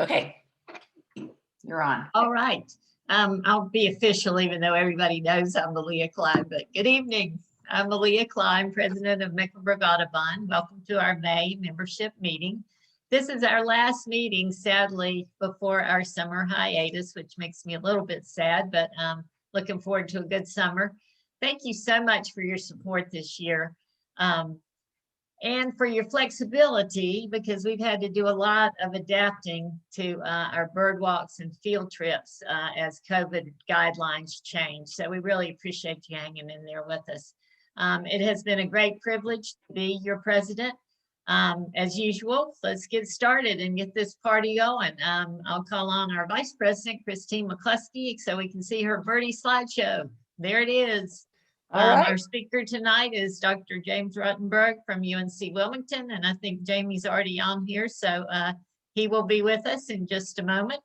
Okay, you're on. All right. I'll be official, even though everybody knows I'm Malia Klein, but good evening. I'm Malia Klein, president of Mecklenburg Audubon. Welcome to our May membership meeting. This is our last meeting, sadly, before our summer hiatus, which makes me a little bit sad, but looking forward to a good summer. Thank you so much for your support this year. And for your flexibility, because we've had to do a lot of adapting to our bird walks and field trips as COVID guidelines change. So we really appreciate you hanging in there with us. It has been a great privilege to be your president. As usual, let's get started and get this party going. I'll call on our Vice President, Christine McCluskey, so we can see her birdie slideshow. There it is. Right. Our speaker tonight is Dr. James Rotenberg from UNC Wilmington, and I think Jamie's already on here, so he will be with us in just a moment.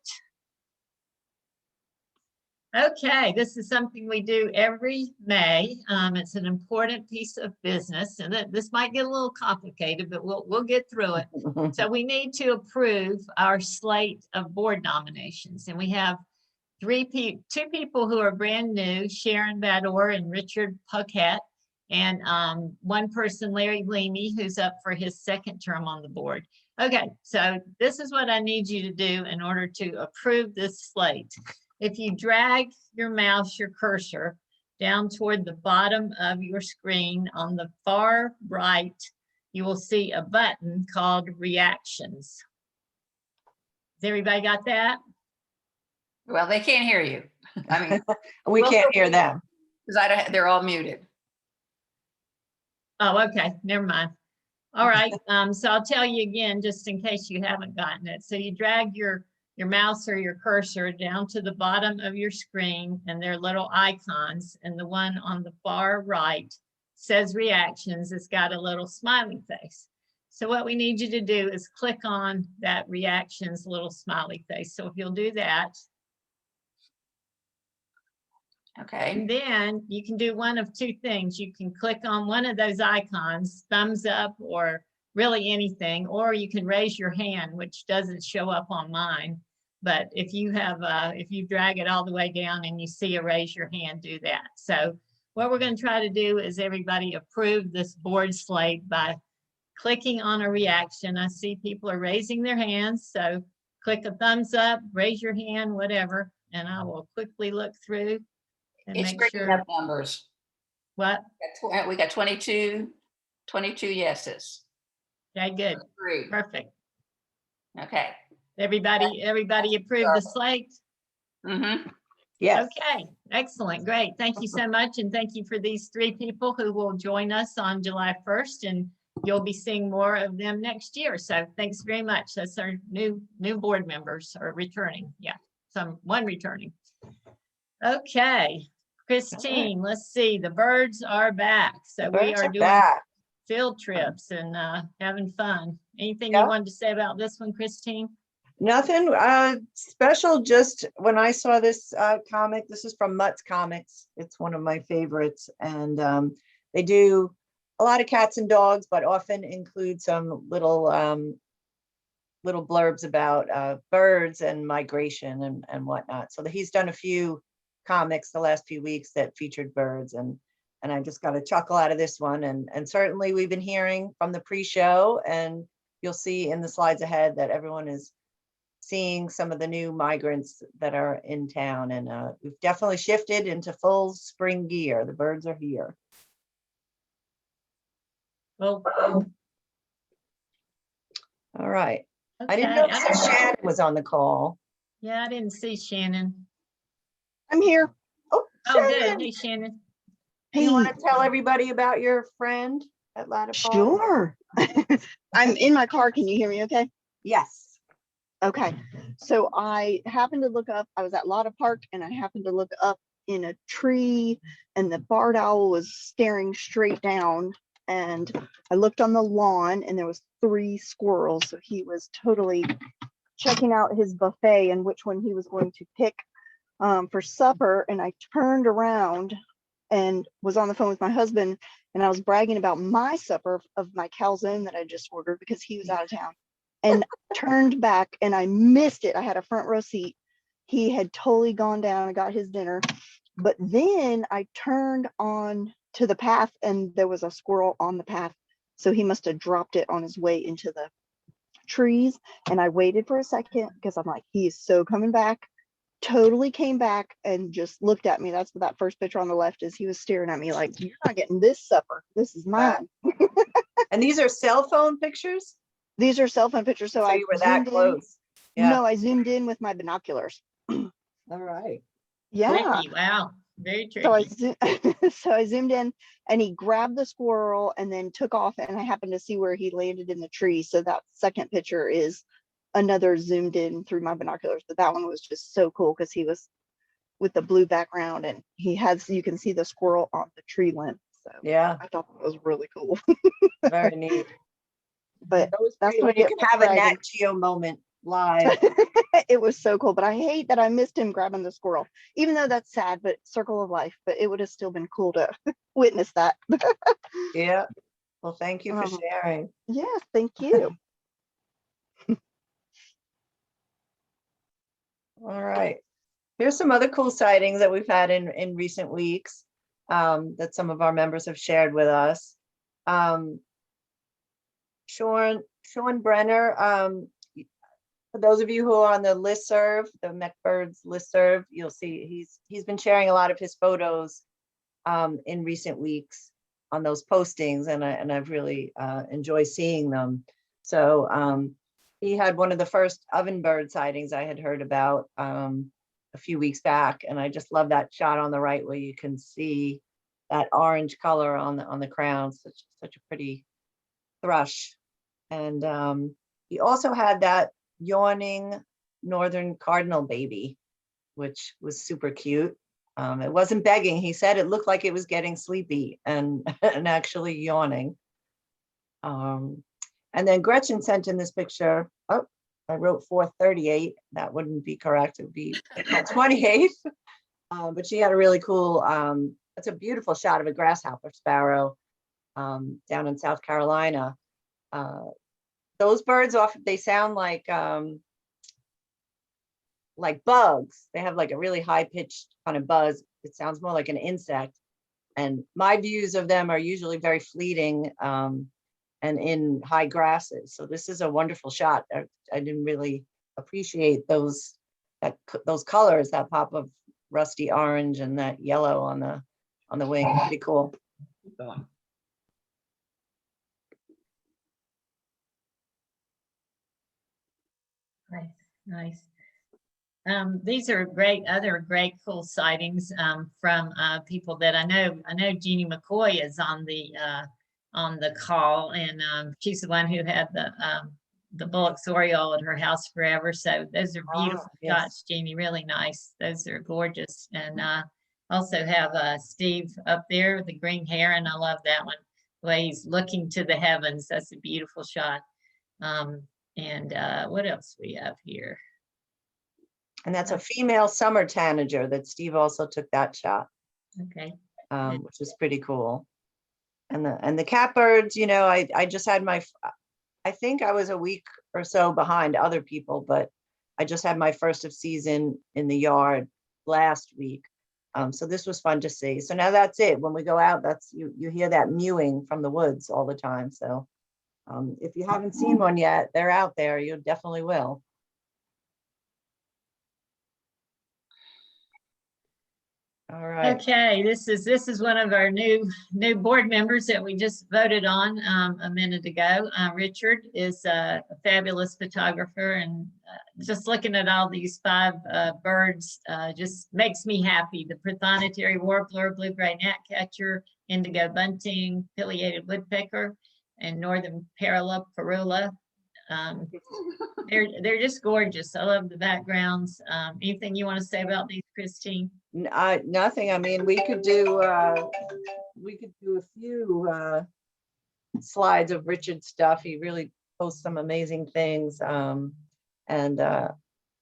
Okay, this is something we do every May. It's an important piece of business, and this might get a little complicated, but we'll get through it. So we need to approve our slate of board nominations, and we have two people who are brand new, Sharon Bador and Richard Puckett, and one person, Larry Leamy, who's up for his second term on the board. Okay, so this is what I need you to do in order to approve this slate. If you drag your mouse, your cursor, down toward the bottom of your screen on the far right, you will see a button called Reactions. Has everybody got that? Well, they can't hear you. I mean, We can't hear them. because they're all muted. Oh, okay, never mind. All right, so I'll tell you again, just in case you haven't gotten it. So you drag your mouse or your cursor down to the bottom of your screen, and there are little icons, and the one on the far right says Reactions. It's got a little smiley face. So what we need you to do is click on that Reactions little smiley face. So if you'll do that. Okay. And then you can do one of two things. You can click on one of those icons, thumbs up or really anything, or you can raise your hand, which doesn't show up on mine. But if you have, if you drag it all the way down and you see a raise your hand, do that. So what we're going to try to do is everybody approve this board slate by clicking on a reaction. I see people are raising their hands. So click a thumbs up, raise your hand, whatever, and I will quickly look through. And It's make bringing sure. up numbers. What? We got 22 yeses. Okay, good. Agreed. Perfect. Okay. Everybody approve the slate? Mm-hmm. Yes. Okay, excellent, great. Thank you so much. And thank you for these three people who will join us on July 1st, and you'll be seeing more of them next year. So thanks very much. That's our new board members are returning. Yeah, one returning. Okay, Christine, let's see. The birds are back. So we are doing field trips and having fun. Anything you wanted to say about this one, Christine? Nothing special. Just when I saw this comic, this is from Mutt's Comics. It's one of my favorites. And they do a lot of cats and dogs, but often include some little blurbs about birds and migration and whatnot. So he's done a few comics the last few weeks that featured birds, and I just got a chuckle out of this one. And certainly we've been hearing from the pre-show, and you'll see in the slides ahead that everyone is seeing some of the new migrants that are in town, and we've definitely shifted into full spring gear. The birds are here. Well, all right. okay. I didn't know Shannon was on the call. Yeah, I didn't see Shannon. I'm here. Oh, Oh, good. Hey, Shannon. Do you want to tell everybody about your friend at Ladder Park? Sure. I'm in my car. Can you hear me okay? Yes. Okay. So I happened to look up, I was at Lotta Park, and I happened to look up in a tree, and the barred owl was staring straight down. And I looked on the lawn, and there was 3 squirrels. So he was totally checking out his buffet and which one he was going to pick for supper. And I turned around and was on the phone with my husband, and I was bragging about my supper of my calzone that I just ordered because he was out of town. and turned back and I missed it. I had a front row seat. He had totally gone down and got his dinner. But then I turned on to the path and there was a squirrel on the path. So he must have dropped it on his way into the trees. And I waited for a second because I'm like, he is so coming back. Totally came back and just looked at me. That's what that first picture on the left is. He was staring at me like, you're not getting this supper. This is mine. And these are cell phone pictures? These are cell phone pictures. So So I you were that zoomed in. close. Yeah. No, I zoomed in with my binoculars. All right. Yeah. Tricky, wow, very So I tricky. so I zoomed in and he grabbed the squirrel and then took off and I happened to see where he landed in the tree. So that second picture is another zoomed in through my binoculars, but that one was just so cool because he was with the blue background and he has, you can see the squirrel on the tree limb. So Yeah, I thought that was really cool. very neat. But That was that's great what when I you get can for have a bragging. Nat Geo moment live. It was so cool, but I hate that I missed him grabbing the squirrel, even though that's sad, but circle of life, but it would have still been cool to witness that. Yeah. Well, thank you for sharing. Yes, thank you. All right. Here's some other cool sightings that we've had in recent weeks that some of our members have shared with us. Sean Brenner, for those of you who are on the listserv, the MechBirds listserv, you'll see he's been sharing a lot of his photos in recent weeks on those postings, and I've really enjoyed seeing them. So he had one of the first ovenbird sightings I had heard about a few weeks back, and I just love that shot on the right where you can see that orange color on the crown. Such a pretty thrush. And he also had that yawning northern cardinal baby, which was super cute. It wasn't begging. He said it looked like it was getting sleepy and actually yawning. And then Gretchen sent in this picture. Oh, I wrote 438. That wouldn't be correct. It would be 28th. But she had a really cool, it's a beautiful shot of a grasshopper sparrow down in South Carolina. Those birds often, they sound like bugs. They have like a really high pitched kind of buzz. It sounds more like an insect. And my views of them are usually very fleeting and in high grasses. So this is a wonderful shot. I didn't really appreciate those colors, that pop of rusty orange and that yellow on the wing. Pretty cool. Keep going. Nice. These are other great cool sightings from people that I know. I know Jeannie McCoy is on the call, and she's the one who had the Bullock's Oriole at her house forever. So those are beautiful shots, Jeannie, really nice. Those are gorgeous. And also have Steve up there with the green hair, and I love that one. The way he's looking to the heavens. That's a beautiful shot. And what else we have here? And that's a female summer tanager that Steve also took that shot. Okay. Which is pretty cool. And the catbirds, you know, I just had I think I was a week or so behind other people, but I just had my first of season in the yard last week. So this was fun to see. So now that's it. When we go out, that's you hear that mewing from the woods all the time. So if you haven't seen one yet, they're out there. You definitely will. All right. Okay, this is one of our new board members that we just voted on a minute ago. Richard is a fabulous photographer, and just looking at all these 5 birds just makes me happy. The prothonotary warbler, blue-gray gnatcatcher, indigo bunting, pileated woodpecker, and northern parula. They're just gorgeous. I love the backgrounds. Anything you want to say about these, Christine? Nothing. I mean, we could do a few slides of Richard's stuff. He really posts some amazing things, and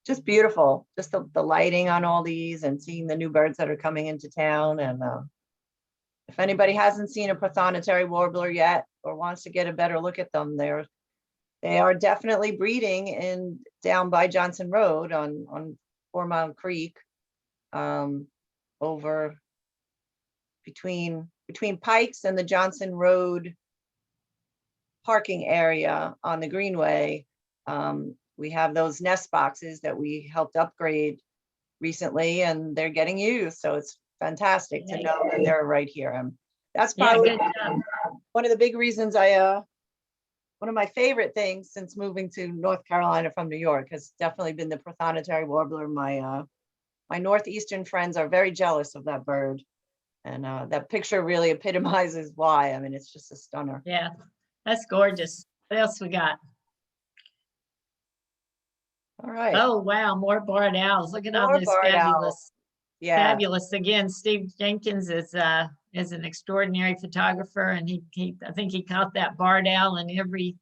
just beautiful. Just the lighting on all these and seeing the new birds that are coming into town. And if anybody hasn't seen a prothonotary warbler yet or wants to get a better look at them, they're they are definitely breeding in down by Johnson Road on 4 Mile Creek, over between Pikes and the Johnson Road parking area on the Greenway. We have those nest boxes that we helped upgrade recently, and they're getting used. So it's fantastic to know that they're right here. And that's Yeah, probably good job. one of the big reasons one of my favorite things since moving to North Carolina from New York has definitely been the prothonotary warbler. My Northeastern friends are very jealous of that bird. And that picture really epitomizes why. I mean, it's just a stunner. Yeah, that's gorgeous. What else we got? All right. Oh, wow, more barred owls. Look at all More this barred fabulous. owls. Yeah. Fabulous. Again, Steve Jenkins is an extraordinary photographer, and I think he caught that barred owl in every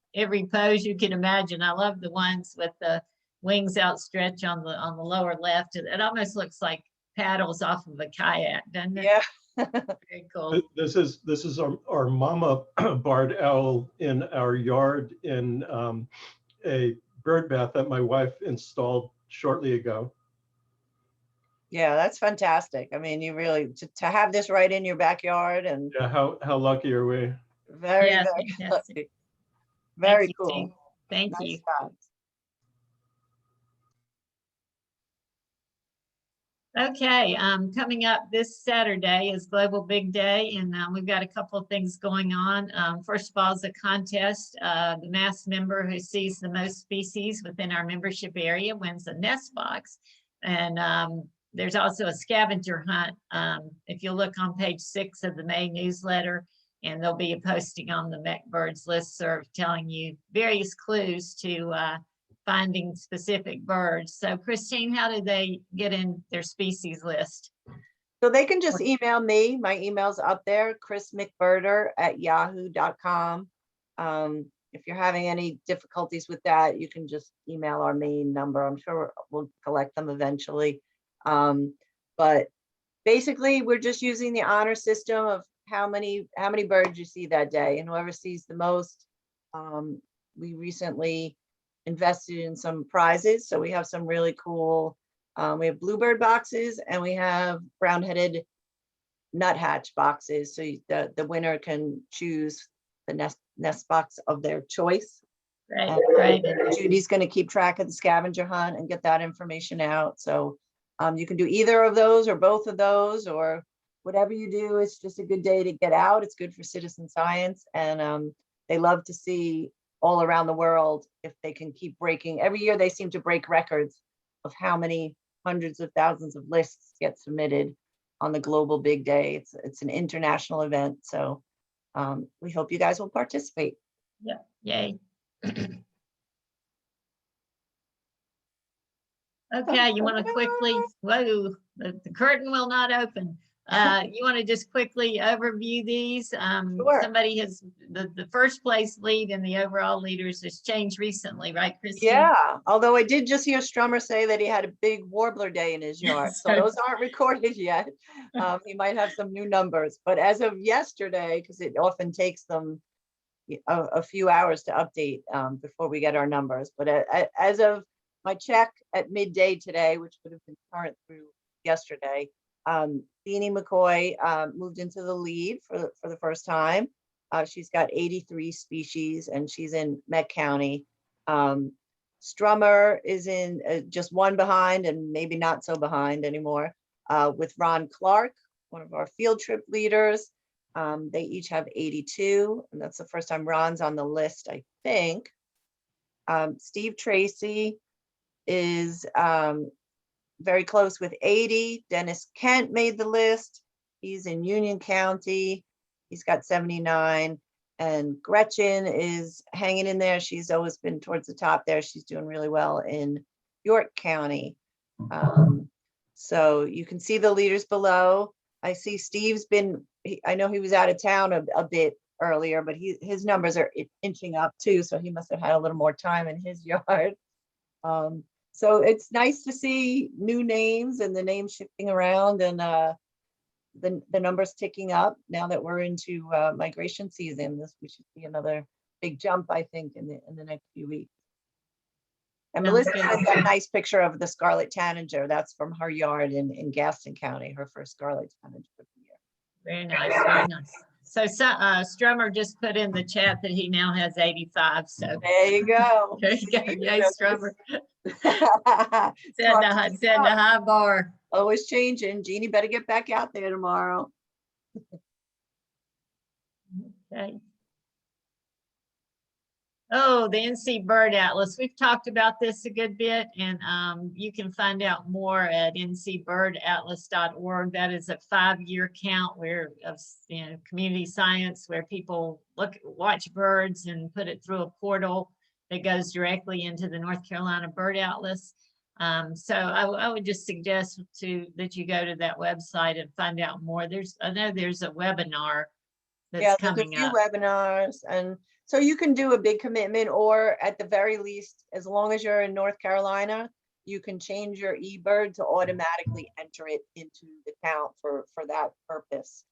pose you can imagine. I love the ones with the wings outstretched on the lower left. It almost looks like paddles off of a kayak, doesn't it? Yeah. Very cool. This is our mama barred owl in our yard in a bird bath that my wife installed shortly ago. Yeah, that's fantastic. I mean, you really to have this right in your backyard, and Yeah, how lucky are we? very, Yeah, very fantastic. lucky. Very you, cool. Steve. Thank Nice you. job. Okay, coming up this Saturday is Global Big Day, and we've got a couple of things going on. First of all, is a contest. The mass member who sees the most species within our membership area wins a nest box. And there's also a scavenger hunt. If you look on page 6 of the May newsletter, and there'll be a posting on the MechBirds listserv telling you various clues to finding specific birds. So Christine, how do they get in their species list? So they can just email me. My email's up there, chrismcbirder@yahoo.com. If you're having any difficulties with that, you can just email our main number. I'm sure we'll collect them eventually. But basically, we're just using the honor system of how many birds you see that day, and whoever sees the most. We recently invested in some prizes, so we have some really cool. We have bluebird boxes, and we have brown-headed nuthatch boxes, so the winner can choose the nest box of their choice. Right, right. Judy's going to keep track of the scavenger hunt and get that information out. So you can do either of those or both of those, or whatever you do. It's just a good day to get out. It's good for citizen science, and they love to see all around the world if they can keep breaking. Every year they seem to break records of how many hundreds of thousands of lists get submitted on the Global Big Day. It's an international event, so we hope you guys will participate. Yeah, yay. Okay, you want to quickly, whoa, the curtain will not open. You want to just quickly overview these? Sure. Somebody has, the first place lead in the overall leaders has changed recently, right, Christine? Yeah, although I did just hear Strummer say that he had a big warbler day in his yard. So those aren't recorded yet. He might have some new numbers, but as of yesterday, because it often takes them a few hours to update before we get our numbers. But as of my check at midday today, which would have been current through yesterday, Beanie McCoy moved into the lead for the first time. She's got 83 species, and she's in Meck County. Strummer is in just one behind, and maybe not so behind anymore, with Ron Clark, one of our field trip leaders. They each have 82, and that's the first time Ron's on the list, I think. Steve Tracy is very close with 80. Dennis Kent made the list. He's in Union County. He's got 79. And Gretchen is hanging in there. She's always been towards the top there. She's doing really well in York County. So you can see the leaders below. I see Steve's been, I know he was out of town a bit earlier, but his numbers are inching up too. So he must have had a little more time in his yard. So it's nice to see new names and the names shifting around, and the numbers ticking up now that we're into migration season. We should see another big jump, I think, in the next few weeks. And Sounds Melissa good. sent that nice picture of the scarlet tanager. That's from her yard in Gaston County, her first scarlet tanager of the year. Very nice, very nice. So, Strummer just put in the chat that he now has 85. So There you go. there you go. Yay, Strummer. Smart. Set the high bar. Always changing. Jeannie better get back out there tomorrow. Okay. Oh, the NC Bird Atlas. We've talked about this a good bit, and you can find out more at ncbirdatlas.org. That is a 5-year count where of community science, where people watch birds and put it through a portal that goes directly into the North Carolina Bird Atlas. So I would just suggest that you go to that website and find out more. I know there's a webinar that's coming up. There's a few webinars, and so you can do a big commitment, or at the very least, as long as you're in North Carolina, you can change your eBird to automatically enter it into the count for that purpose.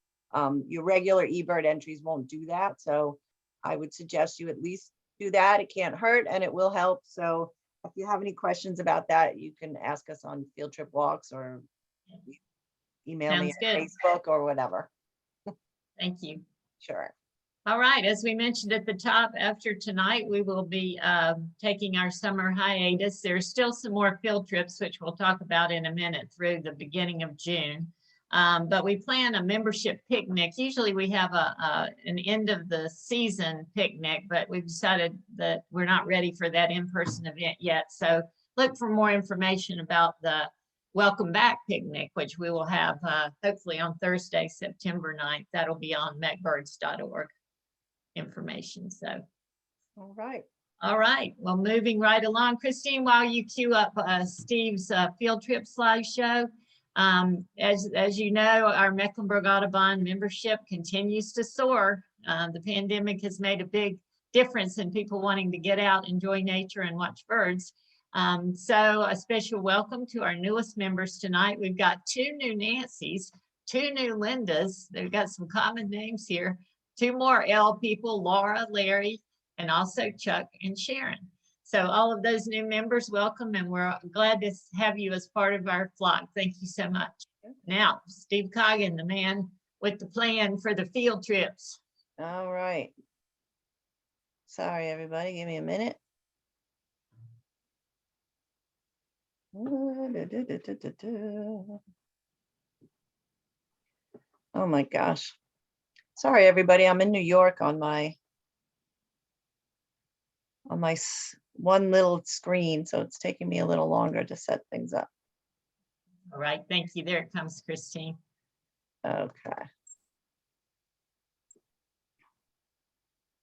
Your regular eBird entries won't do that, so I would suggest you at least do that. It can't hurt, and it will help. So if you have any questions about that, you can ask us on Field Trip Walks or email me Sounds on good. Facebook or whatever. Thank you. Sure. All right, as we mentioned at the top, after tonight, we will be taking our summer hiatus. There's still some more field trips, which we'll talk about in a minute, through the beginning of June. But we plan a membership picnic. Usually we have an end of the season picnic, but we've decided that we're not ready for that in-person event yet. So look for more information about the Welcome Back picnic, which we will have hopefully on Thursday, September 9th. That'll be on macbirds.org information. So, All right. all right. Well, moving right along, Christine, while you queue up Steve's field trip slideshow, as you know, our Mecklenburg Audubon membership continues to soar. The pandemic has made a big difference in people wanting to get out, enjoy nature, and watch birds. So a special welcome to our newest members tonight. We've got 2 new Nancys, 2 new Lindas. They've got some common names here. 2 more L people, Laura, Larry, and also Chuck and Sharon. So all of those new members, welcome, and we're glad to have you as part of our flock. Thank you so much. Now, Steve Coggin, the man with the plan for the field trips. All right. Sorry, everybody, give me a minute. Oh my gosh. Sorry, everybody, I'm in New York on my one little screen, so it's taking me a little longer to set things up. All right, thank you. There it comes, Christine. Okay.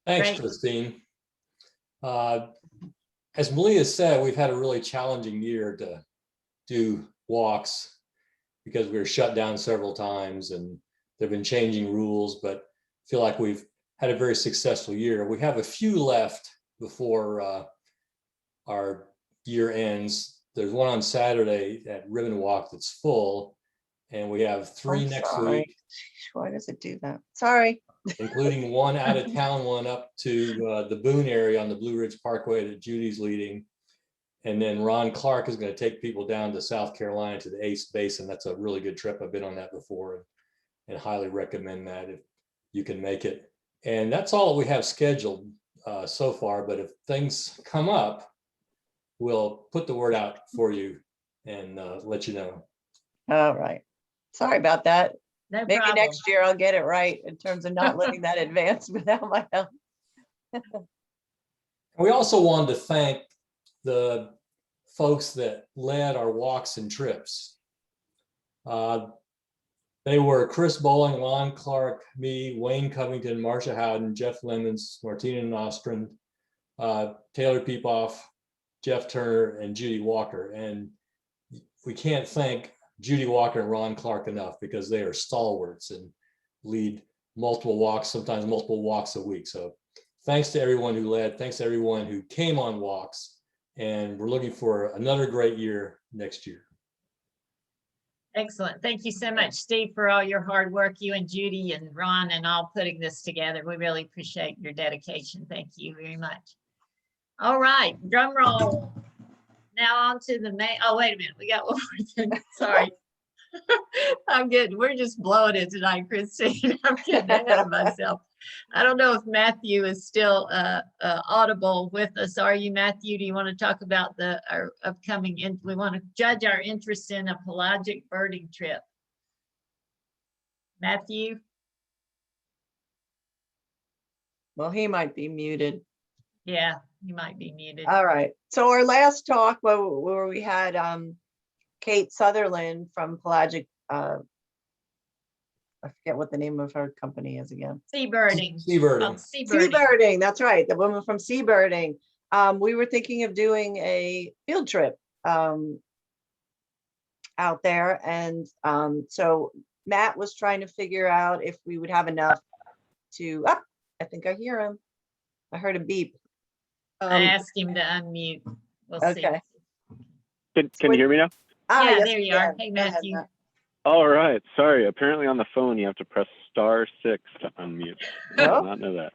Thanks, Great. Christine. As Malia said, we've had a really challenging year to do walks because we were shut down several times and there have been changing rules, but I feel like we've had a very successful year. We have a few left before our year ends. There's one on Saturday at Ribbon Walk that's full, and we have 3 next week. Why does it do that? Sorry. Including one out of town one up to the Boone area on the Blue Ridge Parkway that Judy's leading. And then Ron Clark is going to take people down to South Carolina to the Ace Basin. That's a really good trip. I've been on that before and highly recommend that if you can make it. And that's all we have scheduled so far. But if things come up, we'll put the word out for you and let you know. All right. Sorry about that. No Maybe problem. next year I'll get it right in terms of not letting that advance without my help. We also wanted to thank the folks that led our walks and trips. They were Chris Bowling, Lon Clark, me, Wayne Covington, Marcia Howden, Jeff Lemons, Martina Nostrand, Taylor Peepoff, Jeff Turner, and Judy Walker. And we can't thank Judy Walker and Ron Clark enough because they are stalwarts and lead multiple walks, sometimes multiple walks a week. So thanks to everyone who led, thanks to everyone who came on walks, and we're looking for another great year next year. Excellent. Thank you so much, Steve, for all your hard work, you and Judy and Ron and all putting this together. We really appreciate your dedication. Thank you very much. All right, drum roll. Now on to the main, oh, wait a minute. We got one more thing. Sorry. I'm good. We're just blowing it tonight, Christine. I'm getting ahead of myself. I don't know if Matthew is still audible with us. Are you, Matthew? Do you want to talk about our upcoming, we want to judge our interest in a pelagic birding trip? Matthew? Well, he might be muted. Yeah, you might be muted. All right. So our last talk where we had Kate Sutherland from Pelagic, I forget what the name of her company is again. Seabirding. Seabirding. Seabirding. Seabirding, that's right, the woman from Seabirding. We were thinking of doing a field trip out there, and so Matt was trying to figure out if we would have enough to. Oh, I think I hear him. I heard a beep. I asked him to unmute. We'll see. Okay. Can you hear me now? Yeah, yes, there we you are. can. Hey, Go ahead, Matthew. Matt. All right. Sorry. Apparently on the phone, you have to press *6 to unmute. I Oh. did not know that.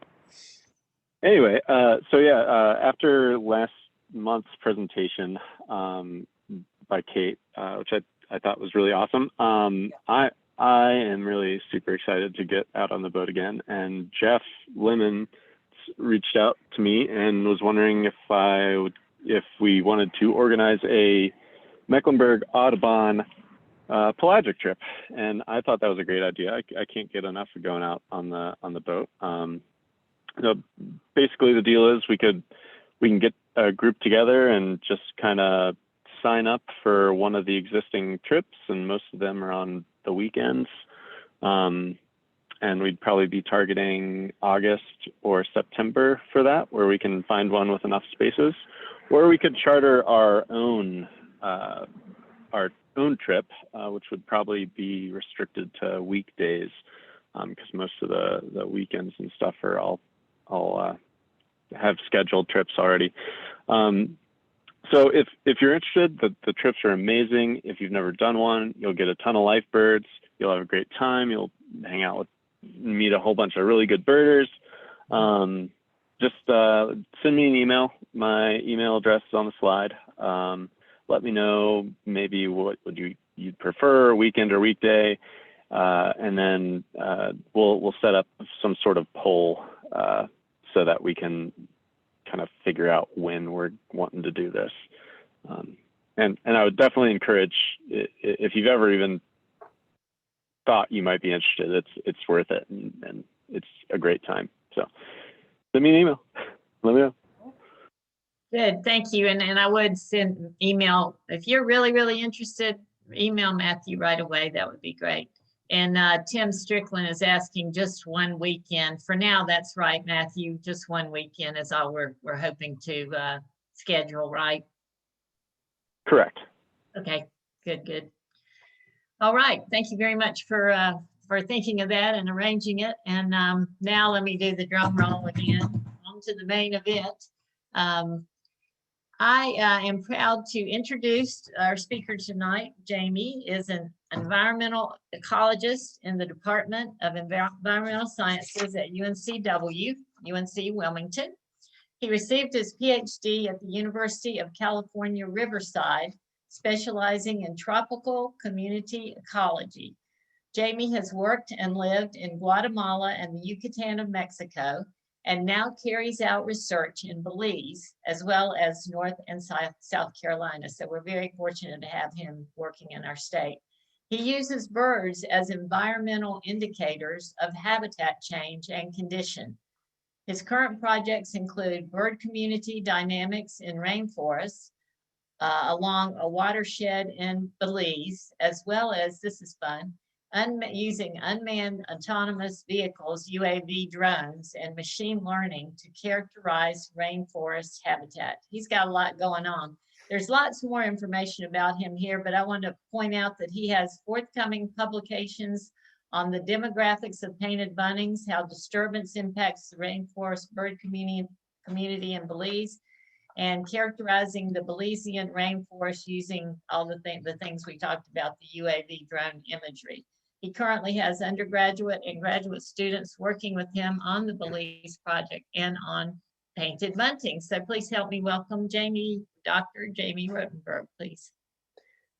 Anyway, so yeah, after last month's presentation by Kate, which I thought was really awesome, I am really super excited to get out on the boat again. And Jeff Lemon reached out to me and was wondering if we wanted to organize a Mecklenburg Audubon pelagic trip, and I thought that was a great idea. I can't get enough of going out on the boat. So basically, the deal is we can get a group together and just kind of sign up for one of the existing trips, and most of them are on the weekends. And we'd probably be targeting August or September for that, where we can find one with enough spaces, or we could charter our own trip, which would probably be restricted to weekdays, because most of the weekends and stuff are all have scheduled trips already. So if you're interested, the trips are amazing. If you've never done one, you'll get a ton of live birds. You'll have a great time. You'll hang out meet a whole bunch of really good birders. Just send me an email. My email address is on the slide. Let me know maybe what would you'd prefer, weekend or weekday, and then we'll set up some sort of poll so that we can kind of figure out when we're wanting to do this. And I would definitely encourage, if you've ever even thought you might be interested, it's worth it, and it's a great time. So send me an email. Let me know. Good, thank you. And I would send an email if you're really, really interested. Email Matthew right away. That would be great. And Tim Strickland is asking just one weekend. For now, that's right, Matthew. Just one weekend is all we're hoping to schedule, right? Correct. Okay, good. All right, thank you very much for thinking of that and arranging it. And now let me do the drum roll again. On to the main event. I am proud to introduce our speaker tonight. Jamie is an environmental ecologist in the Department of Environmental Sciences at UNC Wilmington. He received his PhD at the University of California, Riverside, specializing in tropical community ecology. Jamie has worked and lived in Guatemala and the Yucatan of Mexico, and now carries out research in Belize, as well as North and South Carolina. So we're very fortunate to have him working in our state. He uses birds as environmental indicators of habitat change and condition. His current projects include bird community dynamics in rainforests, along a watershed in Belize, as well as, this is fun, using unmanned autonomous vehicles, UAV drones, and machine learning to characterize rainforest habitat. He's got a lot going on. There's lots more information about him here, but I want to point out that he has forthcoming publications on the demographics of painted buntings, how disturbance impacts the rainforest bird community in Belize. and characterizing the Belizean rainforest using all the things we talked about, the UAV drone imagery. He currently has undergraduate and graduate students working with him on the Belize project and on Painted Bunting. So please help me welcome Dr. Jamie Rotenberg, please.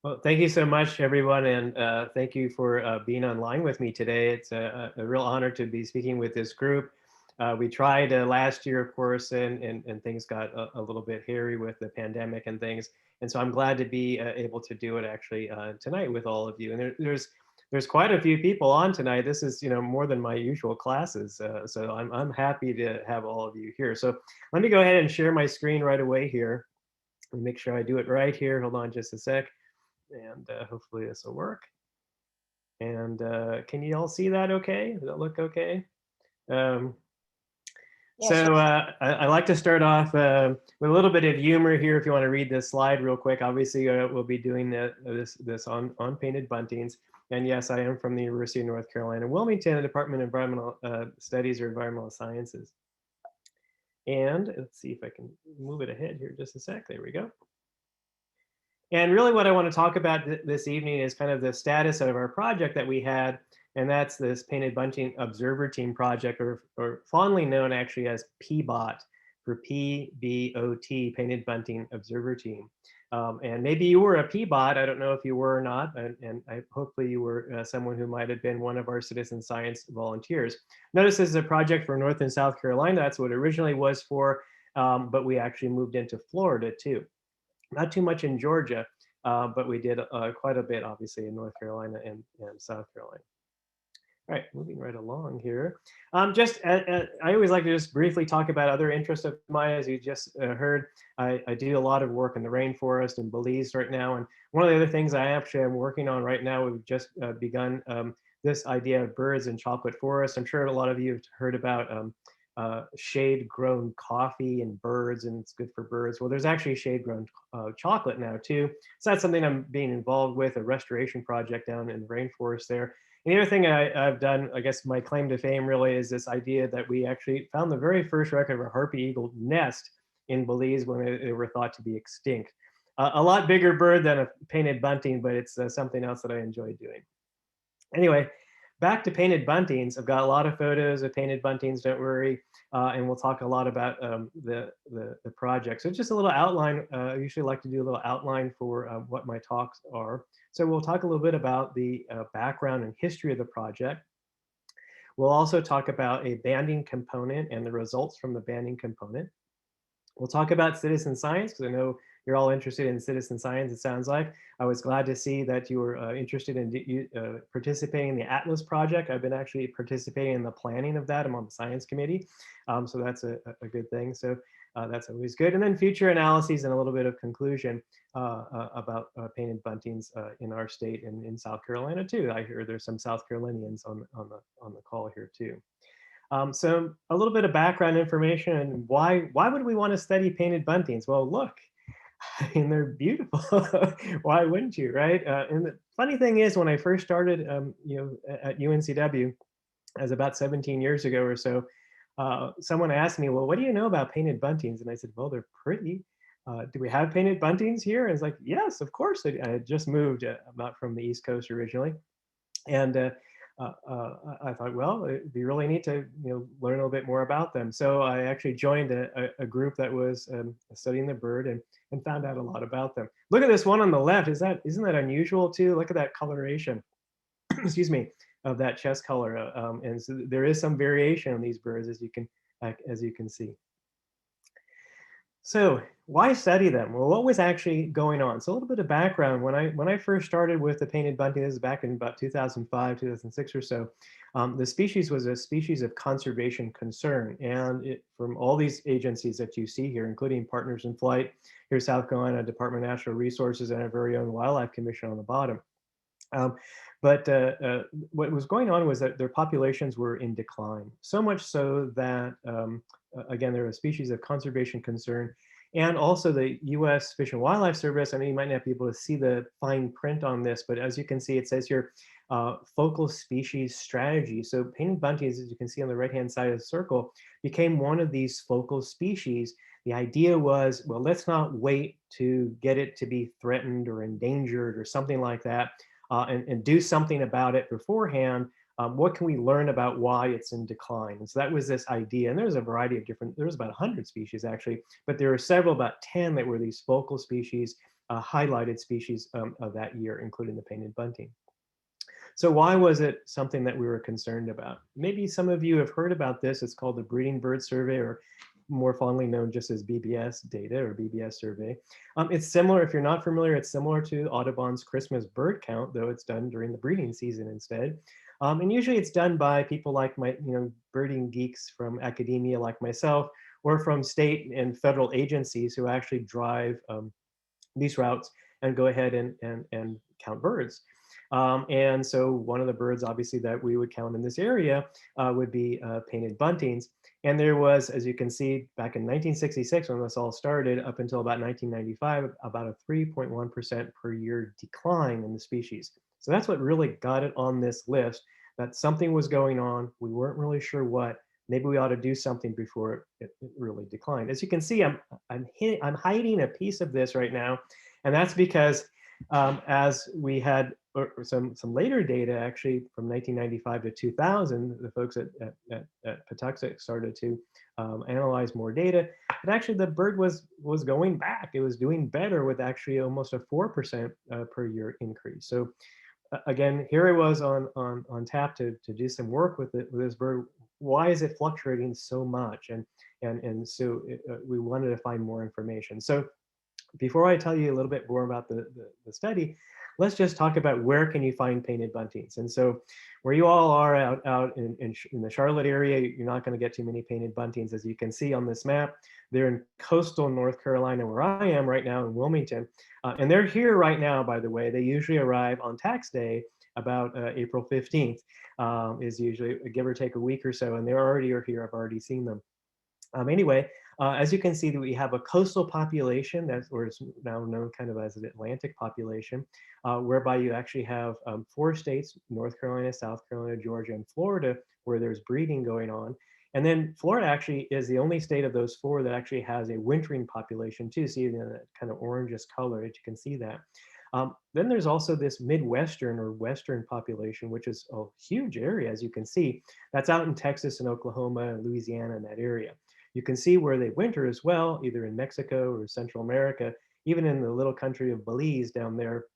Well, thank you so much, everyone, and thank you for being online with me today. It's a real honor to be speaking with this group. We tried last year, of course, and things got a little bit hairy with the pandemic and things. And so I'm glad to be able to do it actually tonight with all of you. And there's quite a few people on tonight. This is, more than my usual classes. So I'm happy to have all of you here. So let me go ahead and share my screen right away here. Let me make sure I do it right here. Hold on just a sec. And hopefully this will work. And can you all see that okay? Does that look okay? So I like to start off with a little bit of humor here. If you want to read this slide real quick, obviously we'll be doing this on Painted Buntings. And yes, I am from the University of North Carolina, Wilmington, the Department of Environmental Studies or Environmental Sciences. And let's see if I can move it ahead here just a sec. There we go. And really what I want to talk about this evening is kind of the status of our project that we had, and that's this Painted Bunting Observer Team project, or fondly known actually as PBOT, for PBOT, Painted Bunting Observer Team. And maybe you were a PBOT, I don't know if you were or not, and hopefully you were someone who might have been one of our citizen science volunteers. Notice this is a project for North and South Carolina, that's what it originally was for, but we actually moved into Florida too. Not too much in Georgia, but we did quite a bit, obviously, in North Carolina and South Carolina. All right, moving right along here. I always like to just briefly talk about other interests of mine. As you just heard, I do a lot of work in the rainforest in Belize right now. And one of the other things I actually am working on right now, we've just begun this idea of birds in chocolate forests. I'm sure a lot of you have heard about shade-grown coffee and birds, and it's good for birds. Well, there's actually shade-grown chocolate now too. So that's something I'm being involved with, a restoration project down in the rainforest there. And the other thing I've done, I guess my claim to fame really is this idea that we actually found the very first record of a harpy eagle nest in Belize when they were thought to be extinct. A lot bigger bird than a painted bunting, but it's something else that I enjoy doing. Anyway, back to Painted Buntings. I've got a lot of photos of Painted Buntings, don't worry. And we'll talk a lot about the project. So just a little outline. I usually like to do a little outline for what my talks are. So we'll talk a little bit about the background and history of the project. We'll also talk about a banding component and the results from the banding component. We'll talk about citizen science, because I know you're all interested in citizen science, it sounds like. I was glad to see that you were interested in participating in the Atlas project. I've been actually participating in the planning of that. I'm on the science committee, so that's a good thing. So that's always good. And then future analyses and a little bit of conclusion about painted buntings in our state and in South Carolina too. I hear there's some South Carolinians on the call here too. So a little bit of background information and why would we want to study painted buntings? Well, look, I mean, they're beautiful. Why wouldn't you, right? And the funny thing is, when I first started, at UNCW, as about 17 years ago or so, someone asked me, well, what do you know about painted buntings? And I said, well, they're pretty. Do we have painted buntings here? And it's like, yes, of course. I had just moved, I'm not from the East Coast originally. And I thought, well, it'd be really neat to learn a little bit more about them. So I actually joined a group that was studying the bird and found out a lot about them. Look at this one on the left. Isn't that unusual too? Look at that coloration, excuse me, of that chest color. And so there is some variation on these birds, as you can see. So why study them? Well, what was actually going on? So a little bit of background. When I first started with the painted bunting, this is back in about 2005, 2006 or so, the species was a species of conservation concern. And from all these agencies that you see here, including Partners in Flight, here South Carolina Department of Natural Resources, and our very own Wildlife Commission on the bottom. But what was going on was that their populations were in decline, so much so that, again, they're a species of conservation concern. And also the U.S. Fish and Wildlife Service, I mean, you might not be able to see the fine print on this, but as you can see, it says here, focal species strategy. So painted buntings, as you can see on the right-hand side of the circle, became one of these focal species The idea was, well, let's not wait to get it to be threatened or endangered or something like that, and do something about it beforehand. What can we learn about why it's in decline? And so that was this idea. And there's a variety of different, there was about 100 species actually, but there were several, about 10 that were these focal species, highlighted species of that year, including the painted bunting. So why was it something that we were concerned about? Maybe some of you have heard about this. It's called the Breeding Bird Survey, or more fondly known just as BBS data or BBS survey. It's similar, if you're not familiar, it's similar to Audubon's Christmas bird count, though it's done during the breeding season instead. And usually it's done by people like birding geeks from academia like myself, or from state and federal agencies who actually drive these routes and go ahead and count birds. And so one of the birds, obviously, that we would count in this area would be painted buntings. And there was, as you can see, back in 1966, when this all started, up until about 1995, about a 3.1% per year decline in the species. So that's what really got it on this list, that something was going on. We weren't really sure what. Maybe we ought to do something before it really declined. As you can see, I'm hiding a piece of this right now. And that's because as we had some later data, actually from 1995 to 2000, the folks at Pelagic started to analyze more data. But actually, the bird was going back. It was doing better with actually almost a 4% per year increase. So again, here I was on tap to do some work with this bird. Why is it fluctuating so much? And so we wanted to find more information. So before I tell you a little bit more about the study, let's just talk about where can you find painted buntings. And so where you all are out in the Charlotte area, you're not going to get too many painted buntings. As you can see on this map, they're in coastal North Carolina, where I am right now in Wilmington. And they're here right now, by the way. They usually arrive on tax day, about April 15th, is usually give or take a week or so. And they already are here. I've already seen them. Anyway, as you can see, that we have a coastal population or is now known kind of as an Atlantic population, whereby you actually have 4 states: North Carolina, South Carolina, Georgia, and Florida, where there's breeding going on. And then Florida actually is the only state of those 4 that actually has a wintering population too. See that kind of orangish color, that you can see that. Then there's also this Midwestern or Western population, which is a huge area, as you can see. That's out in Texas and Oklahoma and Louisiana, in that area. You can see where they winter as well, either in Mexico or Central America, even in the little country of Belize down there.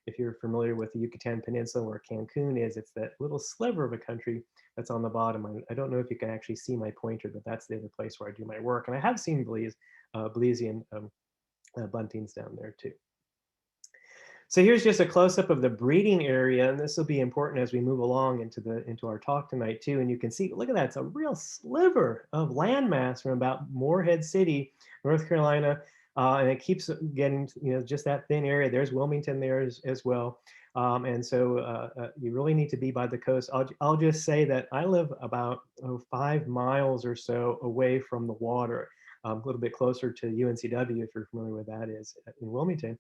If you're familiar with the Yucatan Peninsula, where Cancun is, it's that little sliver of a country that's on the bottom. I don't know if you can actually see my pointer, but that's the other place where I do my work. And I have seen Belizean buntings down there too. So here's just a close-up of the breeding area, and this will be important as we move along into our talk tonight too. And you can see, look at that, it's a real sliver of landmass from about Morehead City, North Carolina, and it keeps getting, just that thin area. There's Wilmington there as well, and so you really need to be by the coast. I'll just say that I live about 5 miles or so away from the water, a little bit closer to UNCW, if you're familiar with that is in Wilmington.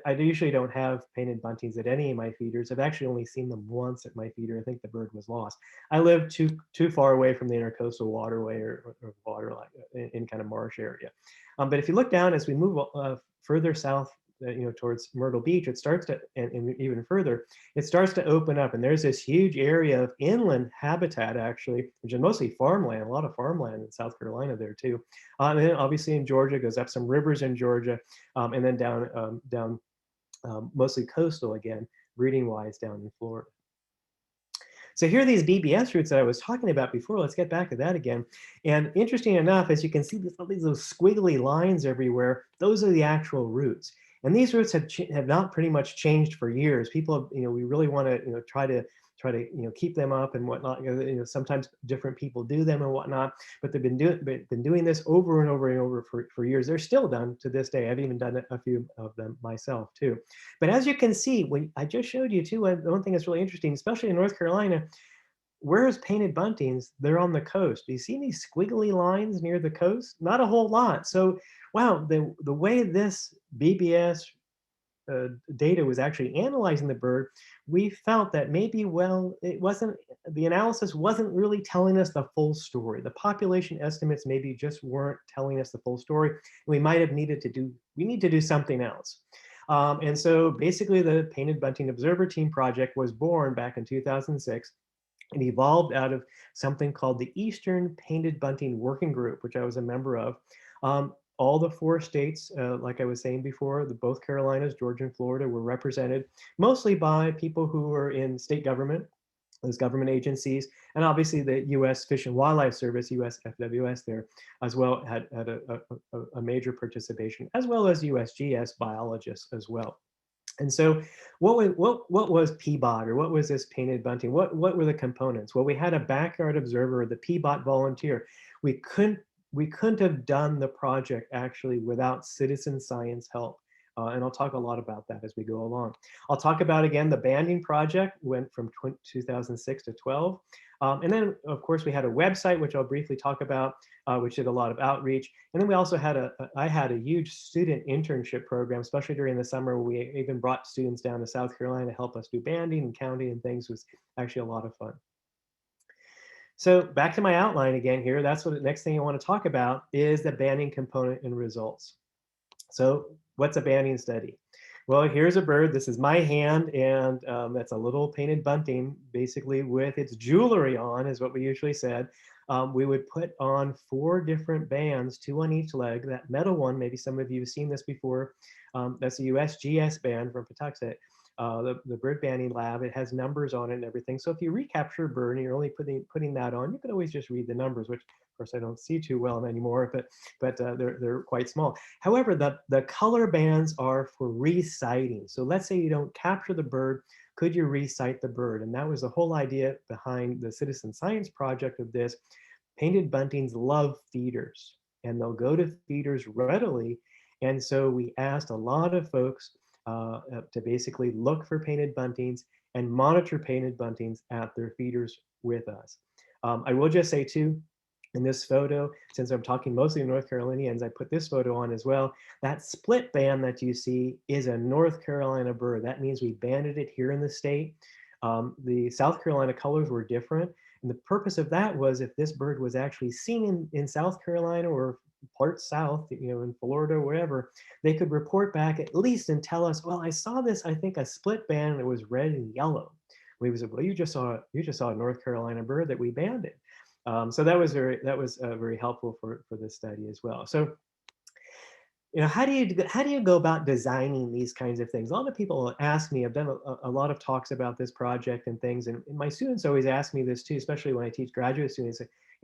I usually don't have painted buntings at any of my feeders. I've actually only seen them once at my feeder. I think the bird was lost. I live too far away from the intercoastal waterway or water, like in kind of marsh area. But if you look down as we move further south, towards Myrtle Beach, it starts to, and even further, it starts to open up. And there's this huge area of inland habitat, actually, which is mostly farmland, a lot of farmland in South Carolina there too. And then obviously in Georgia, goes up some rivers in Georgia, and then down mostly coastal again, breeding wise down in Florida. So here are these BBS routes that I was talking about before. Let's get back to that again. And interesting enough, as you can see, these squiggly lines everywhere, those are the actual routes. And these routes have not pretty much changed for years. People, we really want to, try to keep them up and whatnot. Sometimes different people do them and whatnot, but they've been doing this over and over and over for years. They're still done to this day. I've even done a few of them myself too. But as you can see, when I just showed you too, one thing that's really interesting, especially in North Carolina, where's painted buntings? They're on the coast. Do you see these squiggly lines near the coast? Not a whole lot. So, wow, the way this BBS data was actually analyzing the bird, we felt that maybe, well, the analysis wasn't really telling us the full story. The population estimates maybe just weren't telling us the full story. We might have needed to do something else. And so basically the Painted Bunting Observer Team project was born back in 2006. It evolved out of something called the Eastern Painted Bunting Working Group, which I was a member of. All the 4 states, like I was saying before, both Carolinas, Georgia, and Florida were represented mostly by people who were in state government, those government agencies, and obviously the U.S. Fish and Wildlife Service, USFWS there, as well had a major participation, as well as USGS biologists as well. And so what was PBOT, or what was this Painted Bunting? What were the components? Well, we had a backyard observer, the PBOT volunteer. We couldn't have done the project actually without citizen science help. And I'll talk a lot about that as we go along. I'll talk about, again, the banding project went from 2006 to 12. And then, of course, we had a website, which I'll briefly talk about, which did a lot of outreach. And then we also had I had a huge student internship program, especially during the summer. We even brought students down to South Carolina to help us do banding and counting and things. It was actually a lot of fun. So back to my outline again here. That's what the next thing I want to talk about is the banding component and results. So what's a banding study? Well, here's a bird. This is my hand, and that's a little painted bunting, basically with its jewelry on, is what we usually said. We would put on 4 different bands, 2 on each leg. That metal one, maybe some of you have seen this before. That's a USGS band from Patuxent. The bird banding lab, it has numbers on it and everything. So if you recapture a bird and you're only putting that on, you can always just read the numbers, which of course I don't see too well anymore, but they're quite small. However, the color bands are for resighting. So let's say you don't capture the bird, could you resight the bird? And that was the whole idea behind the citizen science project of this. Painted buntings love feeders, and they'll go to feeders readily. And so we asked a lot of folks to basically look for painted buntings and monitor painted buntings at their feeders with us. I will just say too, in this photo, since I'm talking mostly North Carolinians, I put this photo on as well. That split band that you see is a North Carolina bird. That means we banded it here in the state. The South Carolina colors were different. And the purpose of that was if this bird was actually seen in South Carolina or parts south, in Florida or wherever, they could report back at least and tell us, well, I saw this, I think a split band, and it was red and yellow. We said, well, you just saw a North Carolina bird that we banded. So that was very helpful for this study as well. So, how do you go about designing these kinds of things? A lot of people ask me. I've done a lot of talks about this project and things, and my students always ask me this too, especially when I teach graduate students.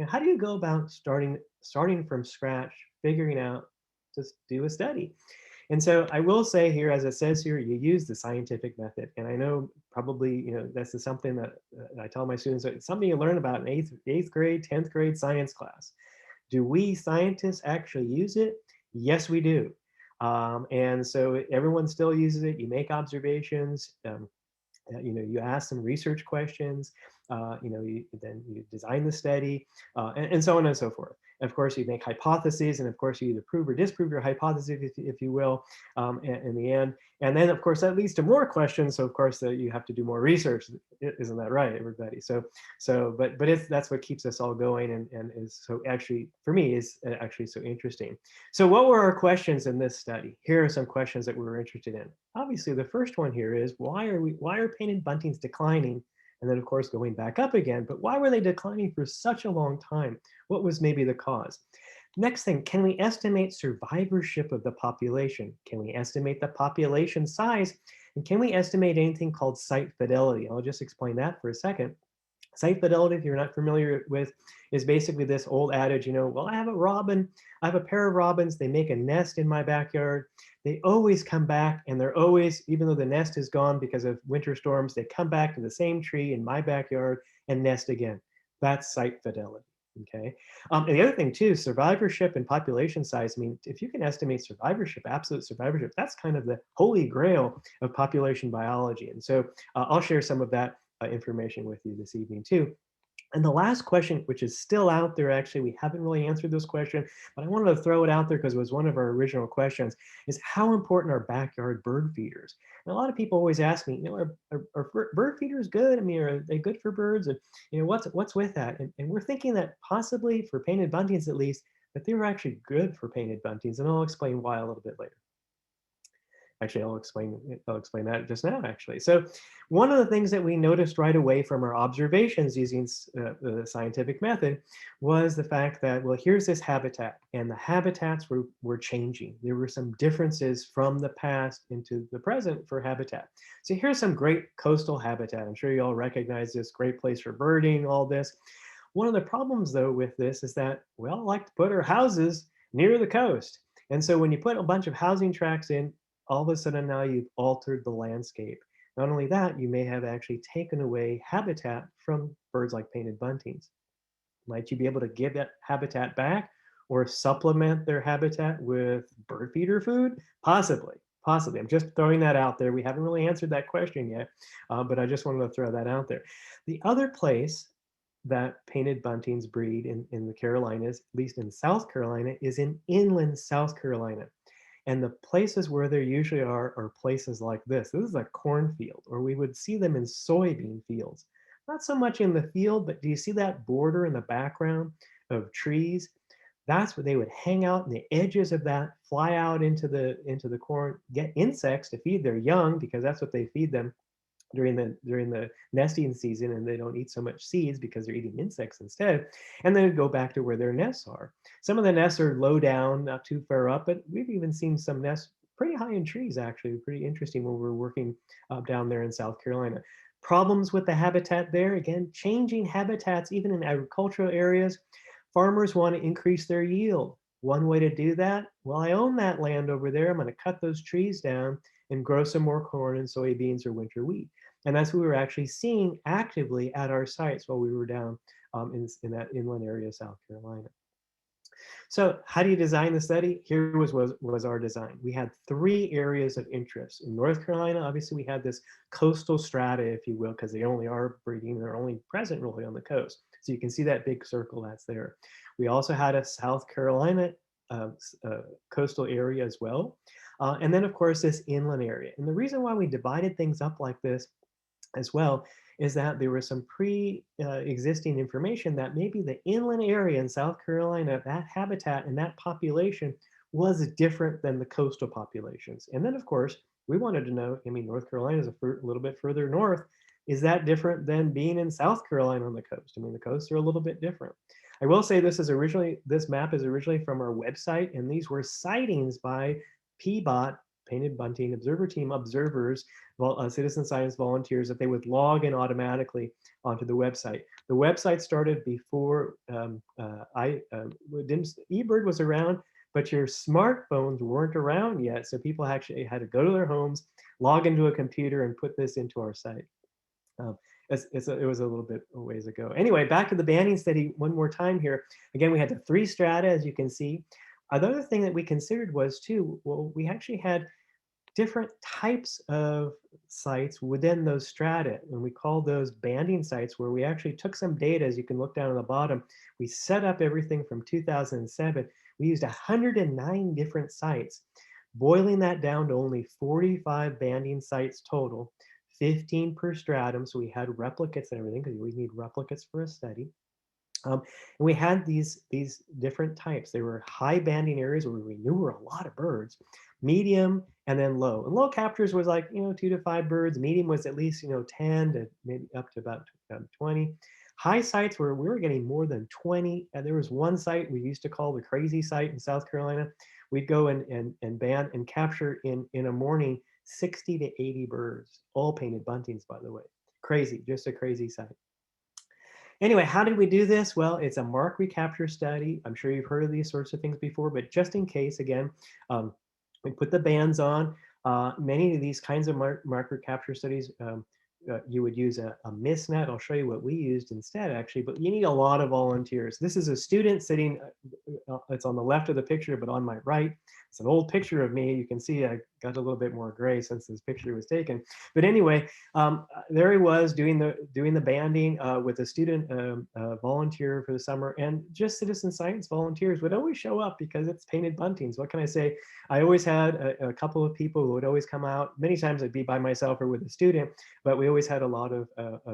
How do you go about starting from scratch, figuring out to do a study? And so I will say here, as it says here, you use the scientific method. And I know probably, this is something that I tell my students, it's something you learn about in eighth grade, 10th grade science class. Do we scientists actually use it? Yes, we do. And so everyone still uses it. You make observations. You ask some research questions, then you design the study, and so on and so forth. And of course, you make hypotheses, and of course, you either prove or disprove your hypothesis, if you will, in the end. And then, of course, that leads to more questions. So, of course, you have to do more research. Isn't that right, everybody? But that's what keeps us all going, and is so actually, for me, is actually so interesting. So what were our questions in this study? Here are some questions that we were interested in. Obviously, the first one here is, why are painted buntings declining? And then, of course, going back up again. But why were they declining for such a long time? What was maybe the cause? Next thing, can we estimate survivorship of the population? Can we estimate the population size? And can we estimate anything called site fidelity? I'll just explain that for a second. Site fidelity, if you're not familiar with, is basically this old adage, well, I have a pair of robins, they make a nest in my backyard. They always come back, and they're always, even though the nest is gone because of winter storms, they come back to the same tree in my backyard and nest again. That's site fidelity, okay? And the other thing too, survivorship and population size. I mean, if you can estimate survivorship, absolute survivorship, that's kind of the holy grail of population biology. And so I'll share some of that information with you this evening too. And the last question, which is still out there, actually, we haven't really answered this question, but I wanted to throw it out there because it was one of our original questions, is how important are backyard bird feeders? And a lot of people always ask me, are bird feeders good? I mean, are they good for birds? And what's with that? And we're thinking that possibly for painted buntings, at least, that they were actually good for painted buntings. And I'll explain why a little bit later. Actually, I'll explain that just now, actually. So one of the things that we noticed right away from our observations using the scientific method was the fact that, well, here's this habitat, and the habitats were changing. There were some differences from the past into the present for habitat. So here's some great coastal habitat. I'm sure you all recognize this, great place for birding, all this. One of the problems, though, with this is that we all like to put our houses near the coast. And so when you put a bunch of housing tracts in, all of a sudden now you've altered the landscape. Not only that, you may have actually taken away habitat from birds like painted buntings. Might you be able to give that habitat back or supplement their habitat with bird feeder food? Possibly, possibly. I'm just throwing that out there. We haven't really answered that question yet, but I just wanted to throw that out there. The other place that painted buntings breed in the Carolinas, at least in South Carolina, is in inland South Carolina. And the places where they usually are places like this. This is a cornfield, or we would see them in soybean fields. Not so much in the field, but do you see that border in the background of trees? That's where they would hang out, and the edges of that fly out into the corn, get insects to feed their young, because that's what they feed them during the nesting season, and they don't eat so much seeds because they're eating insects instead, and then go back to where their nests are. Some of the nests are low down, not too far up, but we've even seen some nests pretty high in trees, actually. Pretty interesting when we're working down there in South Carolina. Problems with the habitat there, again, changing habitats even in agricultural areas. Farmers want to increase their yield. One way to do that, well, I own that land over there. I'm going to cut those trees down and grow some more corn and soybeans or winter wheat. And that's what we were actually seeing actively at our sites while we were down in that inland area of South Carolina. So how do you design the study? Here was our design. We had 3 areas of interest. In North Carolina, obviously, we had this coastal strata, if you will, because they only are breeding, they're only present really on the coast. So you can see that big circle that's there. We also had a South Carolina coastal area as well. And then, of course, this inland area. And the reason why we divided things up like this as well is that there was some pre-existing information that maybe the inland area in South Carolina, that habitat and that population was different than the coastal populations. And then, of course, we wanted to know, I mean, North Carolina is a little bit further north. Is that different than being in South Carolina on the coast? I mean, the coasts are a little bit different. I will say this map is originally from our website, and these were sightings by PBOT, Painted Bunting Observer Team observers, citizen science volunteers, that they would log in automatically onto the website. The website started before eBird was around, but your smartphones weren't around yet. So people actually had to go to their homes, log into a computer, and put this into our site. It was a little bit a ways ago. Anyway, back to the banding study one more time here. Again, we had the 3 strata, as you can see. Another thing that we considered was too, well, we actually had different types of sites within those strata, and we call those banding sites, where we actually took some data, as you can look down on the bottom. We set up everything from 2007. We used 109 different sites, boiling that down to only 45 banding sites total, 15 per stratum. So we had replicates and everything, because we need replicates for a study. And we had these different types. They were high banding areas where we knew were a lot of birds, medium, and then low. And low captures was like, 2 to 5 birds. Medium was at least, 10 to maybe up to about 20. High sites where we were getting more than 20. And there was one site we used to call the crazy site in South Carolina. We'd go and band and capture in a morning 60 to 80 birds, all painted buntings, by the way. Crazy, just a crazy site. Anyway, how did we do this? Well, it's a Mark-recapture study. I'm sure you've heard of these sorts of things before, but just in case, again, we put the bands on. Many of these kinds of Mark-recapture studies, you would use a mist net. I'll show you what we used instead, actually, but you need a lot of volunteers. This is a student sitting, it's on the left of the picture, but on my right. It's an old picture of me. You can see I got a little bit more gray since this picture was taken. But anyway, there he was doing the banding with a student volunteer for the summer, and just citizen science volunteers would always show up because it's painted buntings. What can I say? I always had a couple of people who would always come out. Many times I'd be by myself or with a student, but we always had a lot of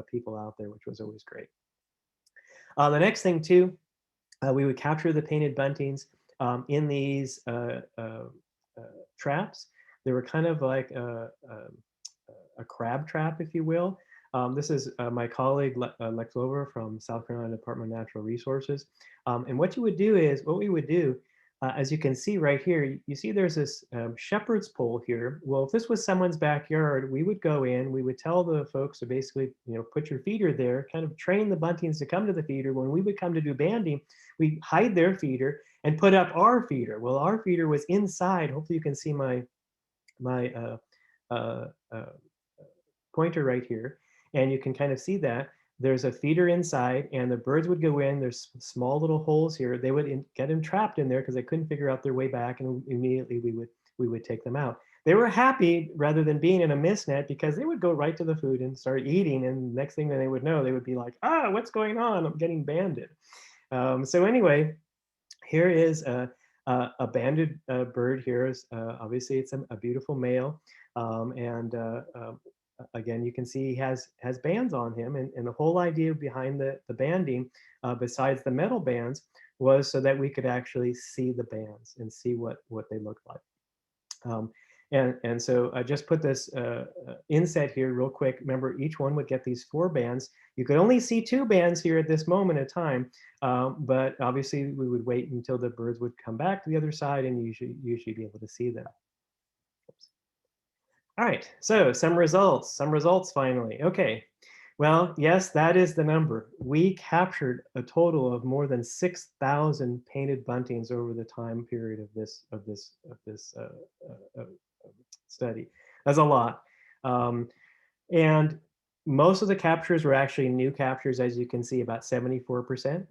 people out there, which was always great. The next thing too, we would capture the painted buntings in these traps. They were kind of like a crab trap, if you will. This is my colleague, Lex Lover from South Carolina Department of Natural Resources. And what we would do, as you can see right here, you see there's this shepherd's pole here. Well, if this was someone's backyard, we would go in, we would tell the folks to basically, put your feeder there, kind of train the buntings to come to the feeder. When we would come to do banding, we hide their feeder and put up our feeder. Well, our feeder was inside. Hopefully you can see my pointer right here, and you can kind of see that there's a feeder inside, and the birds would go in. There's small little holes here. They would get them trapped in there because they couldn't figure out their way back, and immediately we would take them out. They were happy rather than being in a mist net because they would go right to the food and start eating, and next thing that they would know, they would be like, ah, what's going on? I'm getting banded. So anyway, here is a banded bird. Here is obviously it's a beautiful male, and again, you can see he has bands on him, and the whole idea behind the banding, besides the metal bands, was so that we could actually see the bands and see what they look like. And so I just put this inset here real quick. Remember, each one would get these 4 bands. You could only see 2 bands here at this moment in time, but obviously we would wait until the birds would come back to the other side and usually be able to see them. Oops. All right, so some results finally. Okay, well, yes, that is the number. We captured a total of more than 6,000 painted buntings over the time period of this study. That's a lot. And most of the captures were actually new captures, as you can see, about 74%.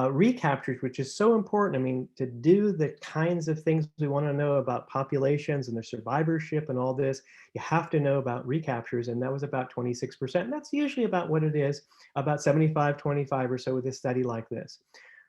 Recaptures, which is so important. I mean, to do the kinds of things we want to know about populations and their survivorship and all this, you have to know about recaptures, and that was about 26%. And that's usually about what it is, about 75-25 or so with a study like this.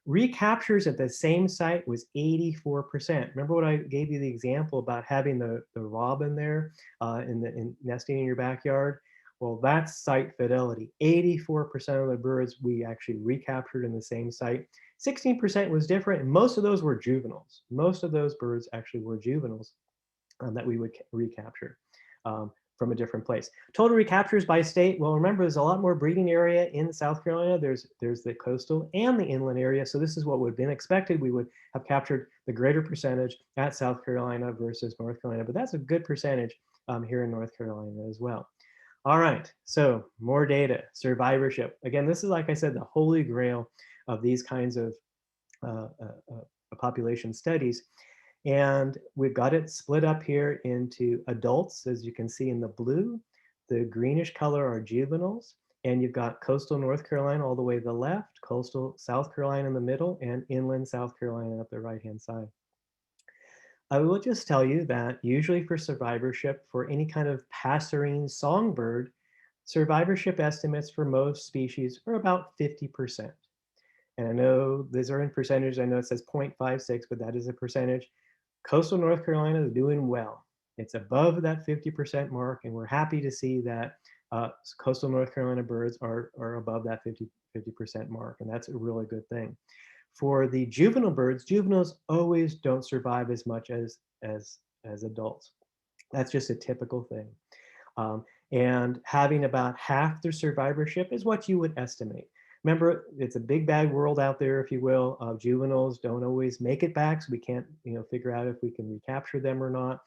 Recaptures at the same site was 84%. Remember what I gave you the example about having the robin there in nesting in your backyard? Well, that's site fidelity. 84% of the birds we actually recaptured in the same site. 16% was different, and most of those were juveniles. Most of those birds actually were juveniles that we would recapture from a different place. Total recaptures by state. Well, remember, there's a lot more breeding area in South Carolina. There's the coastal and the inland area. So this is what would have been expected. We would have captured the greater percentage at South Carolina versus North Carolina, but that's a good percentage here in North Carolina as well. All right, so more data, survivorship. Again, this is, like I said, the holy grail of these kinds of population studies. And we've got it split up here into adults, as you can see in the blue. The greenish color are juveniles. And you've got coastal North Carolina all the way to the left, coastal South Carolina in the middle, and inland South Carolina up the right-hand side. I will just tell you that usually for survivorship, for any kind of passerine songbird, survivorship estimates for most species are about 50%. And I know these are in percentage. I know it says 0.56, but that is a percentage. Coastal North Carolina is doing well. It's above that 50% mark, and we're happy to see that coastal North Carolina birds are above that 50% mark, and that's a really good thing. For the juvenile birds, juveniles always don't survive as much as adults. That's just a typical thing. And having about half their survivorship is what you would estimate. Remember, it's a big bad world out there, if you will. Juveniles don't always make it back, so we can't figure out if we can recapture them or not.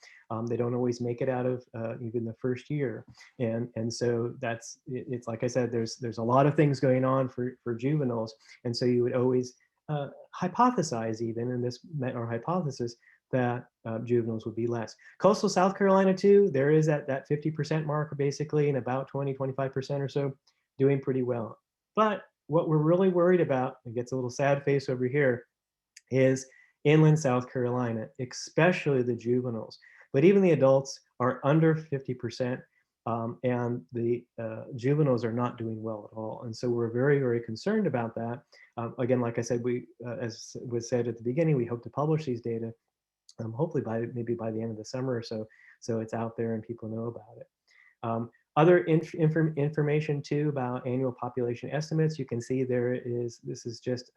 They don't always make it out of even the first year. And so it's like I said, there's a lot of things going on for juveniles. And so you would always hypothesize, even in this or hypothesis, that juveniles would be less. Coastal South Carolina too, there is that 50% mark basically, and about 20-25% or so doing pretty well. But what we're really worried about, it gets a little sad face over here, is inland South Carolina, especially the juveniles. But even the adults are under 50%, and the juveniles are not doing well at all. And so we're very, very concerned about that. Again, like I said, as was said at the beginning, we hope to publish these data, hopefully maybe by the end of the summer or so, so it's out there and people know about it. Other information too about annual population estimates. You can see this is just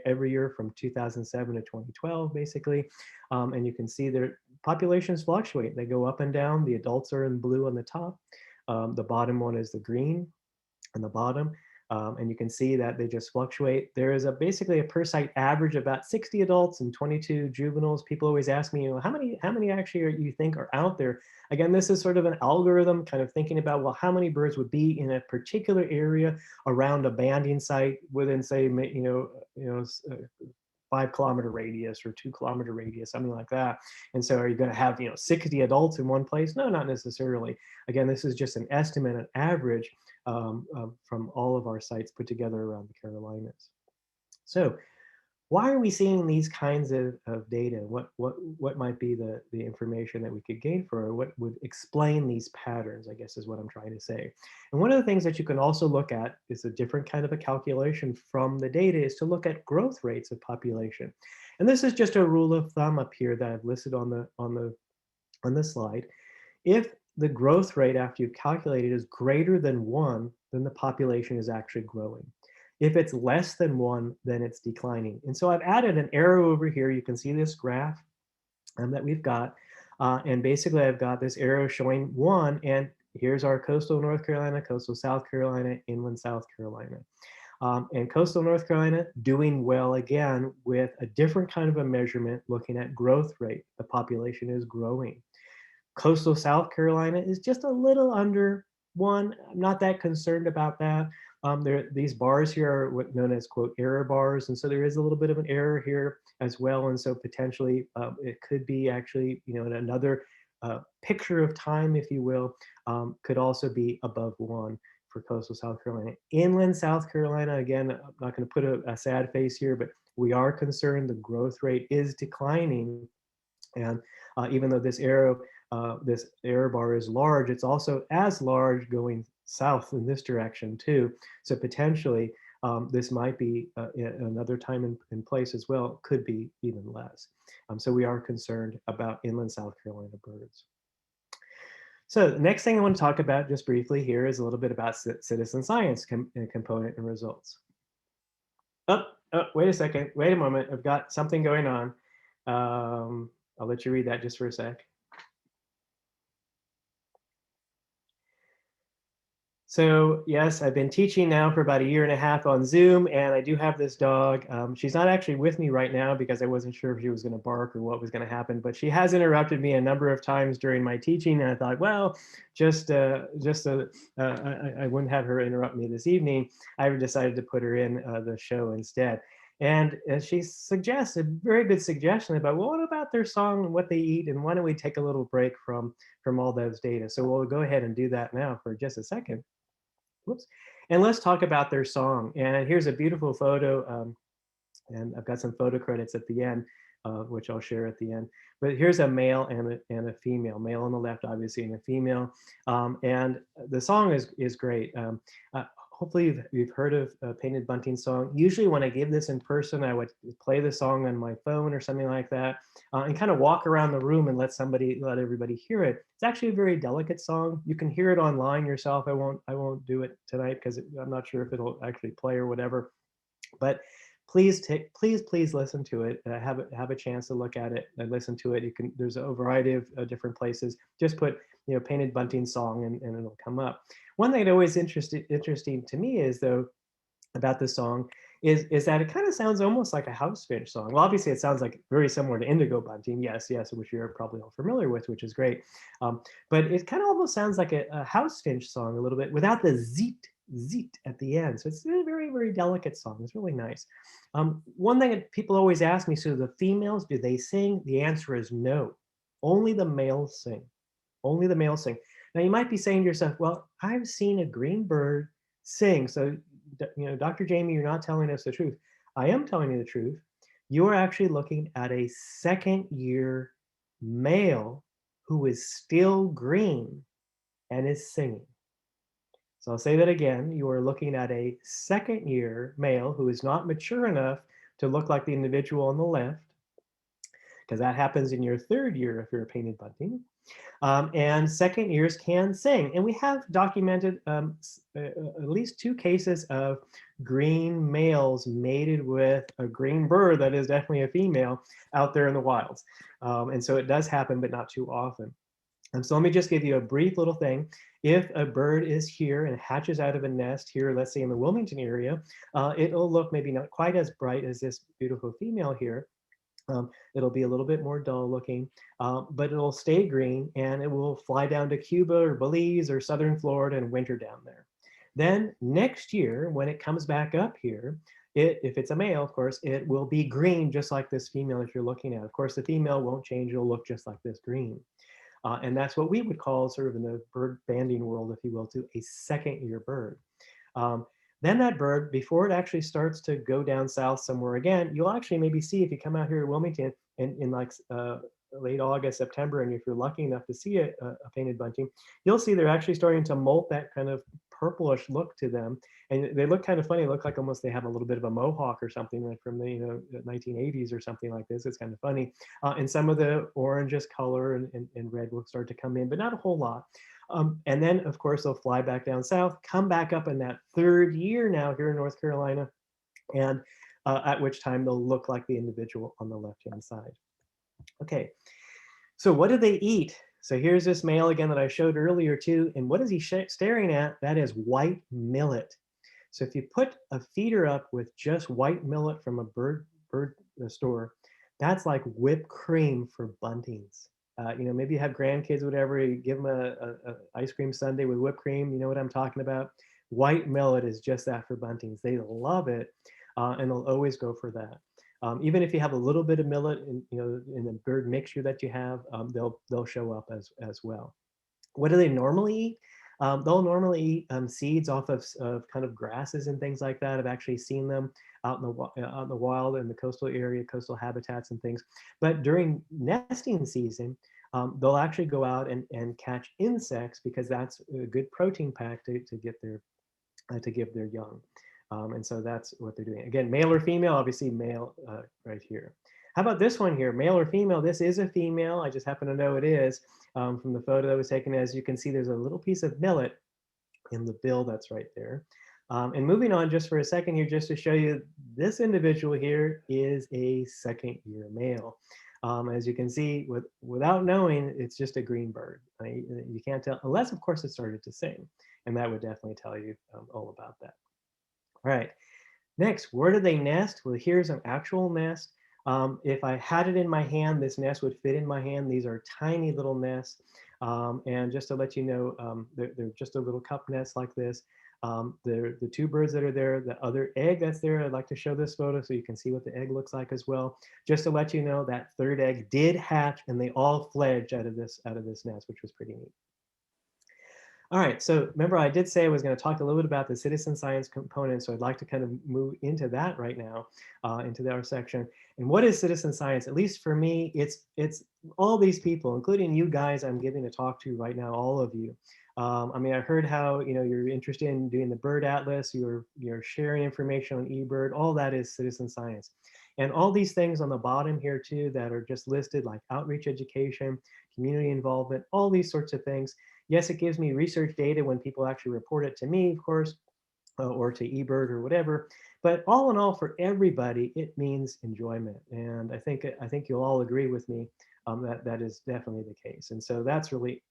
every year from 2007 to 2012, basically. And you can see their populations fluctuate. They go up and down. The adults are in blue on the top. The bottom one is the green on the bottom. And you can see that they just fluctuate. There is basically a per site average of about 60 adults and 22 juveniles. People always ask me, how many actually you think are out there? Again, this is sort of an algorithm kind of thinking about, well, how many birds would be in a particular area around a banding site within, say, 5-kilometer radius or 2-kilometer radius, something like that. And so are you going to have 60 adults in one place? No, not necessarily. Again, this is just an estimate, an average from all of our sites put together around the Carolinas. So why are we seeing these kinds of data? What might be the information that we could gain for, or what would explain these patterns, I guess is what I'm trying to say. And one of the things that you can also look at is a different kind of a calculation from the data, is to look at growth rates of population. And this is just a rule of thumb up here that I've listed on the slide. If the growth rate after you've calculated is greater than 1, then the population is actually growing. If it's less than 1, then it's declining. And so I've added an arrow over here. You can see this graph that we've got. And basically I've got this arrow showing 1, and here's our coastal North Carolina, coastal South Carolina, inland South Carolina. And coastal North Carolina doing well again with a different kind of a measurement looking at growth rate. The population is growing. Coastal South Carolina is just a little under 1. I'm not that concerned about that. These bars here are what known as, quote, error bars. And so there is a little bit of an error here as well. And so potentially it could be actually, in another picture of time, if you will, could also be above 1 for coastal South Carolina. Inland South Carolina, again, I'm not going to put a sad face here, but we are concerned the growth rate is declining. And even though this error bar is large, it's also as large going south in this direction too. So potentially this might be another time and place as well, could be even less. So we are concerned about inland South Carolina birds. So the next thing I want to talk about just briefly here is a little bit about citizen science component and results. Oh, wait a second, wait a moment, I've got something going on. I'll let you read that just for a sec. So yes, I've been teaching now for about 1.5 years on Zoom, and I do have this dog. She's not actually with me right now because I wasn't sure if she was going to bark or what was going to happen, but she has interrupted me a number of times during my teaching, and I thought, well, I wouldn't have her interrupt me this evening. I decided to put her in the show instead. And she suggests a very good suggestion about, well, what about their song and what they eat, and why don't we take a little break from all those data? So we'll go ahead and do that now for just a second. Whoops. And let's talk about their song. And here's a beautiful photo. And I've got some photo credits at the end, which I'll share at the end. But here's a male and a female. Male on the left, obviously, and a female. And the song is great. Hopefully you've heard of Painted Bunting song. Usually when I give this in person, I would play the song on my phone or something like that, and kind of walk around the room and let everybody hear it. It's actually a very delicate song. You can hear it online yourself. I won't do it tonight because I'm not sure if it'll actually play or whatever. But please listen to it. Have a chance to look at it and listen to it. There's a variety of different places. Just put Painted Bunting song and it'll come up. One thing that always interesting to me is, though, about this song is that it kind of sounds almost like a house finch song. Well, obviously it sounds like very similar to indigo bunting, yes, which you're probably all familiar with, which is great. But it kind of almost sounds like a house finch song a little bit without the zeet at the end. So it's a very, very delicate song. It's really nice. One thing that people always ask me, so the females, do they sing? The answer is no. Only the males sing. Only the males sing. Now you might be saying to yourself, well, I've seen a green bird sing. So, Dr. Jamie, you're not telling us the truth. I am telling you the truth. you are actually looking at a second year male who is still green and is singing. So I'll say that again. You are looking at a second year male who is not mature enough to look like the individual on the left, because that happens in your third year if you're a painted bunting. And second years can sing. And we have documented at least 2 cases of green males mated with a green bird that is definitely a female out there in the wilds. And so it does happen, but not too often. So let me just give you a brief little thing. If a bird is here and hatches out of a nest here, let's say in the Wilmington area, it'll look maybe not quite as bright as this beautiful female here. It'll be a little bit more dull looking, but it'll stay green and it will fly down to Cuba or Belize or Southern Florida and winter down there. Then next year, when it comes back up here, if it's a male, of course, it will be green just like this female that you're looking at. Of course, the female won't change. It'll look just like this green. And that's what we would call sort of in the bird banding world, if you will, to a second year bird. Then that bird, before it actually starts to go down south somewhere again, you'll actually maybe see if you come out here to Wilmington in like late August, September, and if you're lucky enough to see a painted bunting, you'll see they're actually starting to molt that kind of purplish look to them. And they look kind of funny. They look like almost they have a little bit of a mohawk or something like from the 1980s or something like this. It's kind of funny. And some of the oranges color and red will start to come in, but not a whole lot. And then, of course, they'll fly back down south, come back up in that third year now here in North Carolina, and at which time they'll look like the individual on the left-hand side. Okay, so what do they eat? So here's this male again that I showed earlier too, and what is he staring at? That is white millet. So if you put a feeder up with just white millet from a bird store, that's like whipped cream for buntings. Maybe you have grandkids or whatever, you give them a ice cream sundae with whipped cream, you know what I'm talking about? White millet is just that for buntings. They love it, and they'll always go for that. Even if you have a little bit of millet in the bird mixture that you have, they'll show up as well. What do they normally eat? They'll normally eat seeds off of kind of grasses and things like that. I've actually seen them out in the wild in the coastal area, coastal habitats and things. But during nesting season, they'll actually go out and catch insects because that's a good protein pack to give their young. And so that's what they're doing. Again, male or female, obviously male right here. How about this one here, male or female? This is a female. I just happen to know it is from the photo that was taken. As you can see, there's a little piece of millet in the bill that's right there. And moving on just for a second here, just to show you, this individual here is a second year male. As you can see, without knowing, it's just a green bird. You can't tell, unless of course it started to sing. And that would definitely tell you all about that. All right, next, where do they nest? Well, here's an actual nest. If I had it in my hand, this nest would fit in my hand. These are tiny little nests. And just to let you know, they're just a little cup nest like this. The 2 birds that are there, the other egg that's there, I'd like to show this photo so you can see what the egg looks like as well. Just to let you know, that 3rd egg did hatch and they all fledged out of this nest, which was pretty neat. All right, so remember I did say I was going to talk a little bit about the citizen science component, so I'd like to kind of move into that right now, into our section. And what is citizen science? At least for me, it's all these people, including you guys I'm giving a talk to right now, all of you. I mean, I heard how you're interested in doing the bird atlas, you're sharing information on eBird, all that is citizen science. And all these things on the bottom here too that are just listed, like outreach education, community involvement, all these sorts of things. Yes, it gives me research data when people actually report it to me, of course, or to eBird or whatever. But all in all, for everybody, it means enjoyment. And I think you'll all agree with me that is definitely the case. And so that's really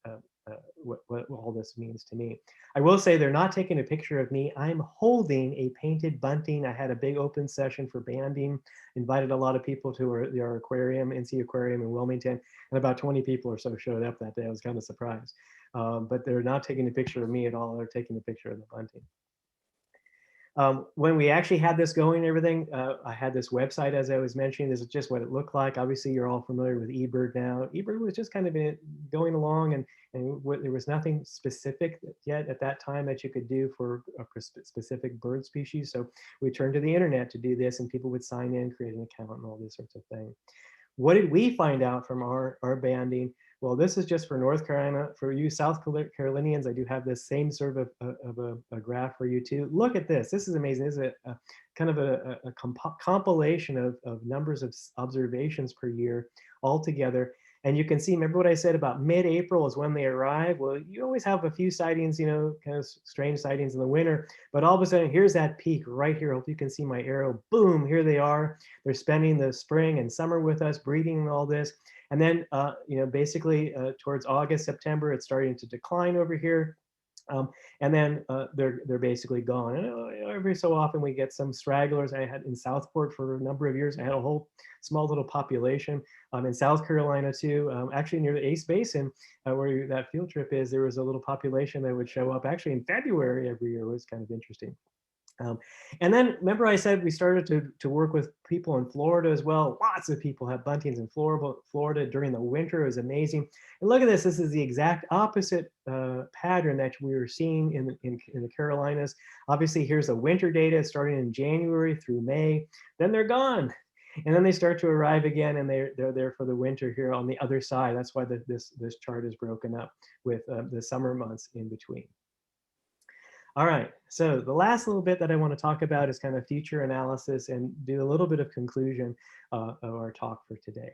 what all this means to me. I will say they're not taking a picture of me. I'm holding a painted bunting. I had a big open session for banding, invited a lot of people to our aquarium, NC Aquarium in Wilmington, and about 20 people or so showed up that day. I was kind of surprised. But they're not taking a picture of me at all. They're taking a picture of the bunting. When we actually had this going and everything, I had this website, as I was mentioning. This is just what it looked like. Obviously, you're all familiar with eBird now. eBird was just kind of going along, and there was nothing specific yet at that time that you could do for a specific bird species. So we turned to the internet to do this, and people would sign in, create an account, and all these sorts of things. What did we find out from our banding? Well, this is just for North Carolina. For you South Carolinians, I do have this same sort of a graph for you too. Look at this. This is amazing. This is a kind of a compilation of numbers of observations per year all together. And you can see, remember what I said about mid-April is when they arrive? Well, you always have a few sightings, you know, kind of strange sightings in the winter, but all of a sudden, here's that peak right here. I hope you can see my arrow. Boom, here they are. They're spending the spring and summer with us, breeding and all this. And then, you know, basically towards August, September, it's starting to decline over here. And then they're basically gone. And every so often we get some stragglers. I had in Southport for a number of years, I had a whole small little population. In South Carolina too, actually near the Ace Basin, where that field trip is, there was a little population that would show up actually in February every year. It was kind of interesting. And then remember I said we started to work with people in Florida as well. Lots of people have buntings in Florida during the winter. It was amazing. And look at this. This is the exact opposite pattern that we were seeing in the Carolinas. Obviously, here's the winter data starting in January through May. Then they're gone. And then they start to arrive again, and they're there for the winter here on the other side. That's why this chart is broken up with the summer months in between. All right, so the last little bit that I want to talk about is kind of future analysis and do a little bit of conclusion of our talk for today.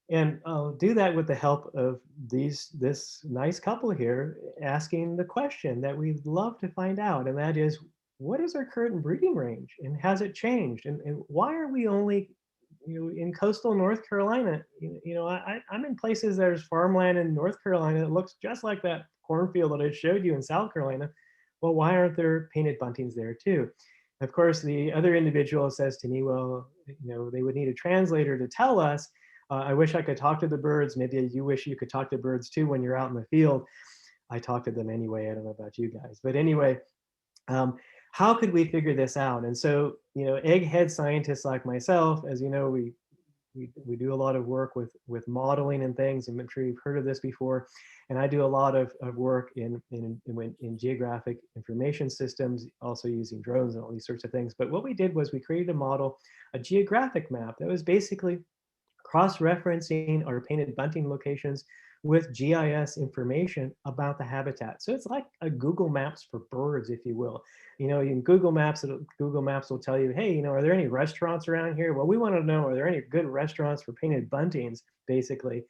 And I'll do that with the help of this nice couple here asking the question that we'd love to find out, and that is, what is our current breeding range, and has it changed? And why are we only, you know, in coastal North Carolina? You know, I'm in places there's farmland in North Carolina that looks just like that cornfield that I showed you in South Carolina. Well, why aren't there painted buntings there too? Of course, the other individual says to me, well, you know, they would need a translator to tell us. I wish I could talk to the birds. Maybe you wish you could talk to birds too when you're out in the field. I talk to them anyway. I don't know about you guys, but anyway, how could we figure this out? And so, you know, egghead scientists like myself, as you know, we do a lot of work with modeling and things, and I'm sure you've heard of this before. And I do a lot of work in geographic information systems, also using drones and all these sorts of things. But what we did was we created a model, a geographic map that was basically cross-referencing our painted bunting locations with GIS information about the habitat. So it's like a Google Maps for birds, if you will. You know, in Google Maps will tell you, hey, you know, are there any restaurants around here? Well, we want to know, are there any good restaurants for painted buntings, basically,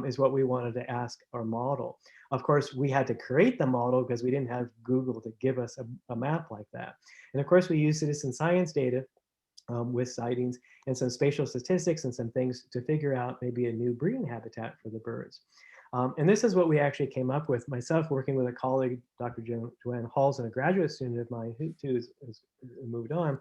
is what we wanted to ask our model. Of course, we had to create the model because we didn't have Google to give us a map like that. And of course, we used citizen science data with sightings and some spatial statistics and some things to figure out maybe a new breeding habitat for the birds. And this is what we actually came up with, myself working with a colleague, Dr. Joanne Halls, and a graduate student of mine who too has moved on,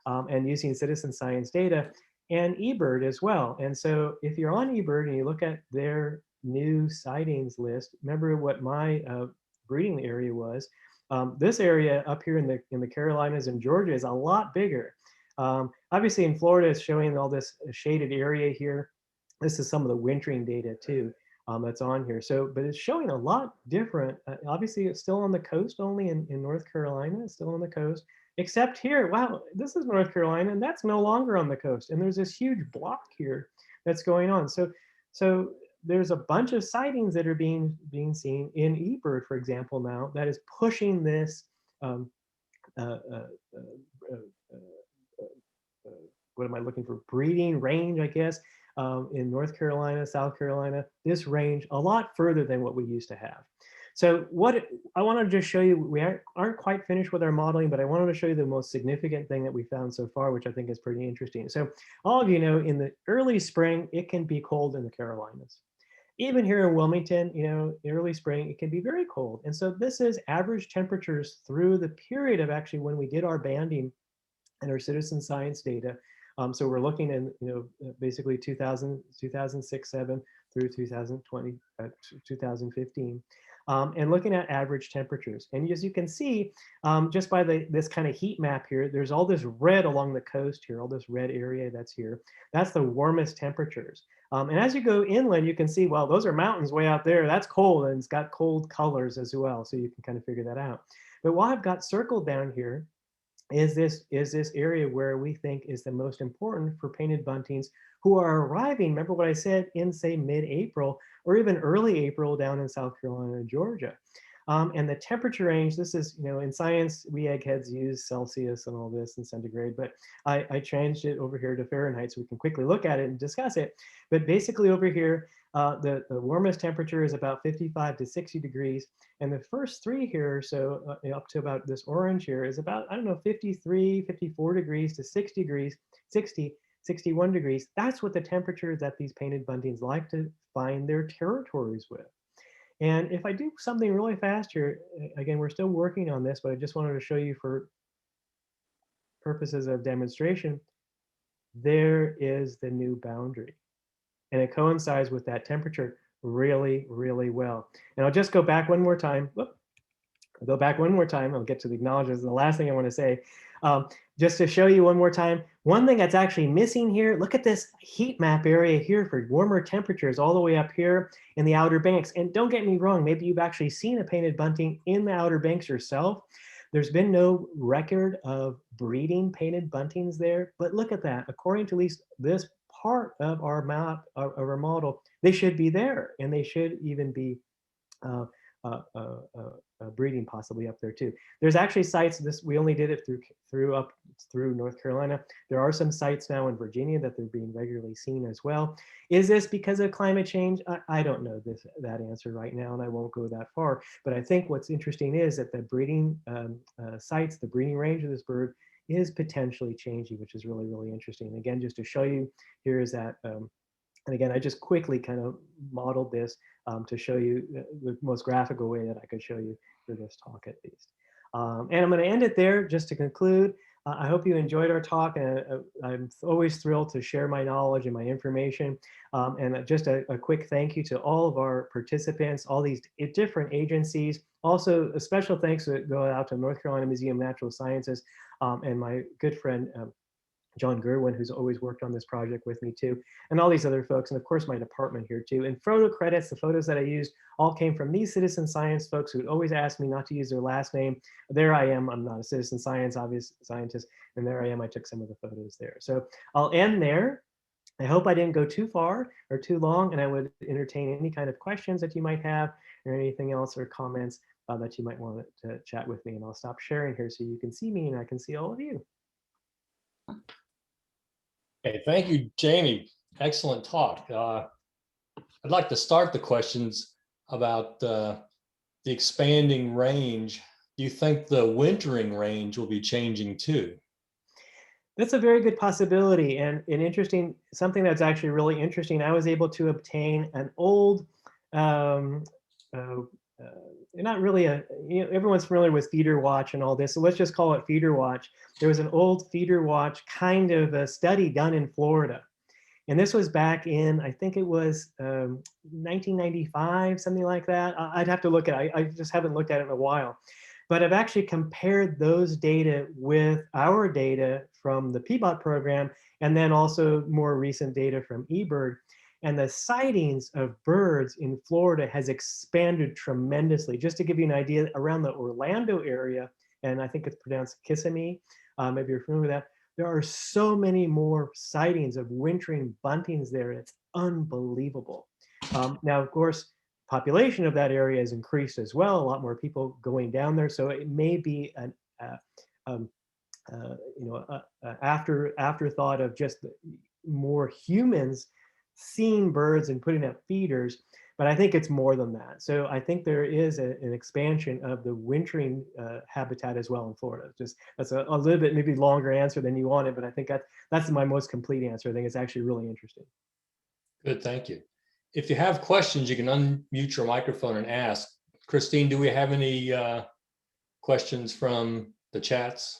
and using citizen science data and eBird as well. And so if you're on eBird and you look at their new sightings list, remember what my breeding area was. This area up here in the Carolinas and Georgia is a lot bigger. Obviously in Florida, it's showing all this shaded area here. This is some of the wintering data too. That's on here. So, but it's showing a lot different. Obviously, it's still on the coast only in North Carolina. It's still on the coast, except here. Wow, this is North Carolina, and that's no longer on the coast. And there's this huge block here that's going on. So there's a bunch of sightings that are being seen in eBird, for example, now that is pushing this. What am I looking for? Breeding range, I guess. In North Carolina, South Carolina, this range a lot further than what we used to have. So what I wanted to just show you, we aren't quite finished with our modeling, but I wanted to show you the most significant thing that we found so far, which I think is pretty interesting. So all of you know, in the early spring, it can be cold in the Carolinas. Even here in Wilmington, you know, early spring, it can be very cold. And so this is average temperatures through the period of actually when we did our banding and our citizen science data. So we're looking in, you know, basically 2006, 7 through 2020, 2015. and looking at average temperatures. And as you can see, just by this kind of heat map here, there's all this red along the coast here, all this red area that's here. That's the warmest temperatures. And as you go inland, you can see, well, those are mountains way out there. That's cold, and it's got cold colors as well. So you can kind of figure that out. But what I've got circled down here is this area where we think is the most important for painted buntings who are arriving. Remember what I said, in say mid-April or even early April down in South Carolina and Georgia. And the temperature range, this is, in science, we eggheads use Celsius and all this and centigrade, but I changed it over here to Fahrenheit so we can quickly look at it and discuss it. But basically over here, the warmest temperature is about 55 to 60 degrees. And the first three here, so up to about this orange here, is about, I don't know, 53, 54 degrees to 60 degrees, 61 degrees. That's what the temperature that these painted buntings like to find their territories with. And if I do something really fast here, again, we're still working on this, but I just wanted to show you for purposes of demonstration, there is the new boundary. And it coincides with that temperature really, really well. And I'll just go back one more time. Whoop. I'll go back one more time. I'll get to the acknowledgements. The last thing I want to say, just to show you one more time, one thing that's actually missing here, look at this heat map area here for warmer temperatures all the way up here in the Outer Banks. And don't get me wrong, maybe you've actually seen a painted bunting in the Outer Banks yourself. There's been no record of breeding painted buntings there, but look at that. According to at least this part of our map, of our model, they should be there, and they should even be breeding possibly up there too. There's actually sites, we only did it through North Carolina. There are some sites now in Virginia that they're being regularly seen as well. Is this because of climate change? I don't know that answer right now, and I won't go that far. But I think what's interesting is that the breeding sites, the breeding range of this bird is potentially changing, which is really, really interesting. And again, just to show you, here is that, and again, I just quickly kind of modeled this to show you the most graphical way that I could show you for this talk at least. And I'm going to end it there just to conclude. I hope you enjoyed our talk, and I'm always thrilled to share my knowledge and my information. And just a quick thank you to all of our participants, all these different agencies. Also, a special thanks go out to North Carolina Museum of Natural Sciences and my good friend, John Gerwin, who's always worked on this project with me too, and all these other folks, and of course my department here too. And photo credits, the photos that I used all came from these citizen science folks who would always ask me not to use their last name. There I am, I'm not a citizen science scientist, and there I am, I took some of the photos there. So I'll end there. I hope I didn't go too far or too long, and I would entertain any kind of questions that you might have or anything else or comments that you might want to chat with me. And I'll stop sharing here so you can see me and I can see all of you. Okay, thank you, Jamie. Excellent talk. I'd like to start the questions about the expanding range. Do you think the wintering range will be changing too? That's a very good possibility, and an interesting, something that's actually really interesting. I was able to obtain an old, not really everyone's familiar with feeder watch and all this, so let's just call it feeder watch. There was an old feeder watch kind of a study done in Florida. And this was back in, I think it was 1995, something like that. I'd have to look at it. I just haven't looked at it in a while. But I've actually compared those data with our data from the PBOT program, and then also more recent data from eBird. And the sightings of birds in Florida has expanded tremendously. Just to give you an idea, around the Orlando area, and I think it's pronounced Kissimmee, maybe you're familiar with that, there are so many more sightings of wintering buntings there. It's unbelievable. Now, of course, population of that area has increased as well. A lot more people going down there. So it may be an afterthought of just more humans seeing birds and putting up feeders, but I think it's more than that. So I think there is an expansion of the wintering habitat as well in Florida. Just that's a little bit maybe longer answer than you wanted, but I think that's my most complete answer. I think it's actually really interesting. Good, thank you. If you have questions, you can unmute your microphone and ask. Christine, do we have any questions from the chats?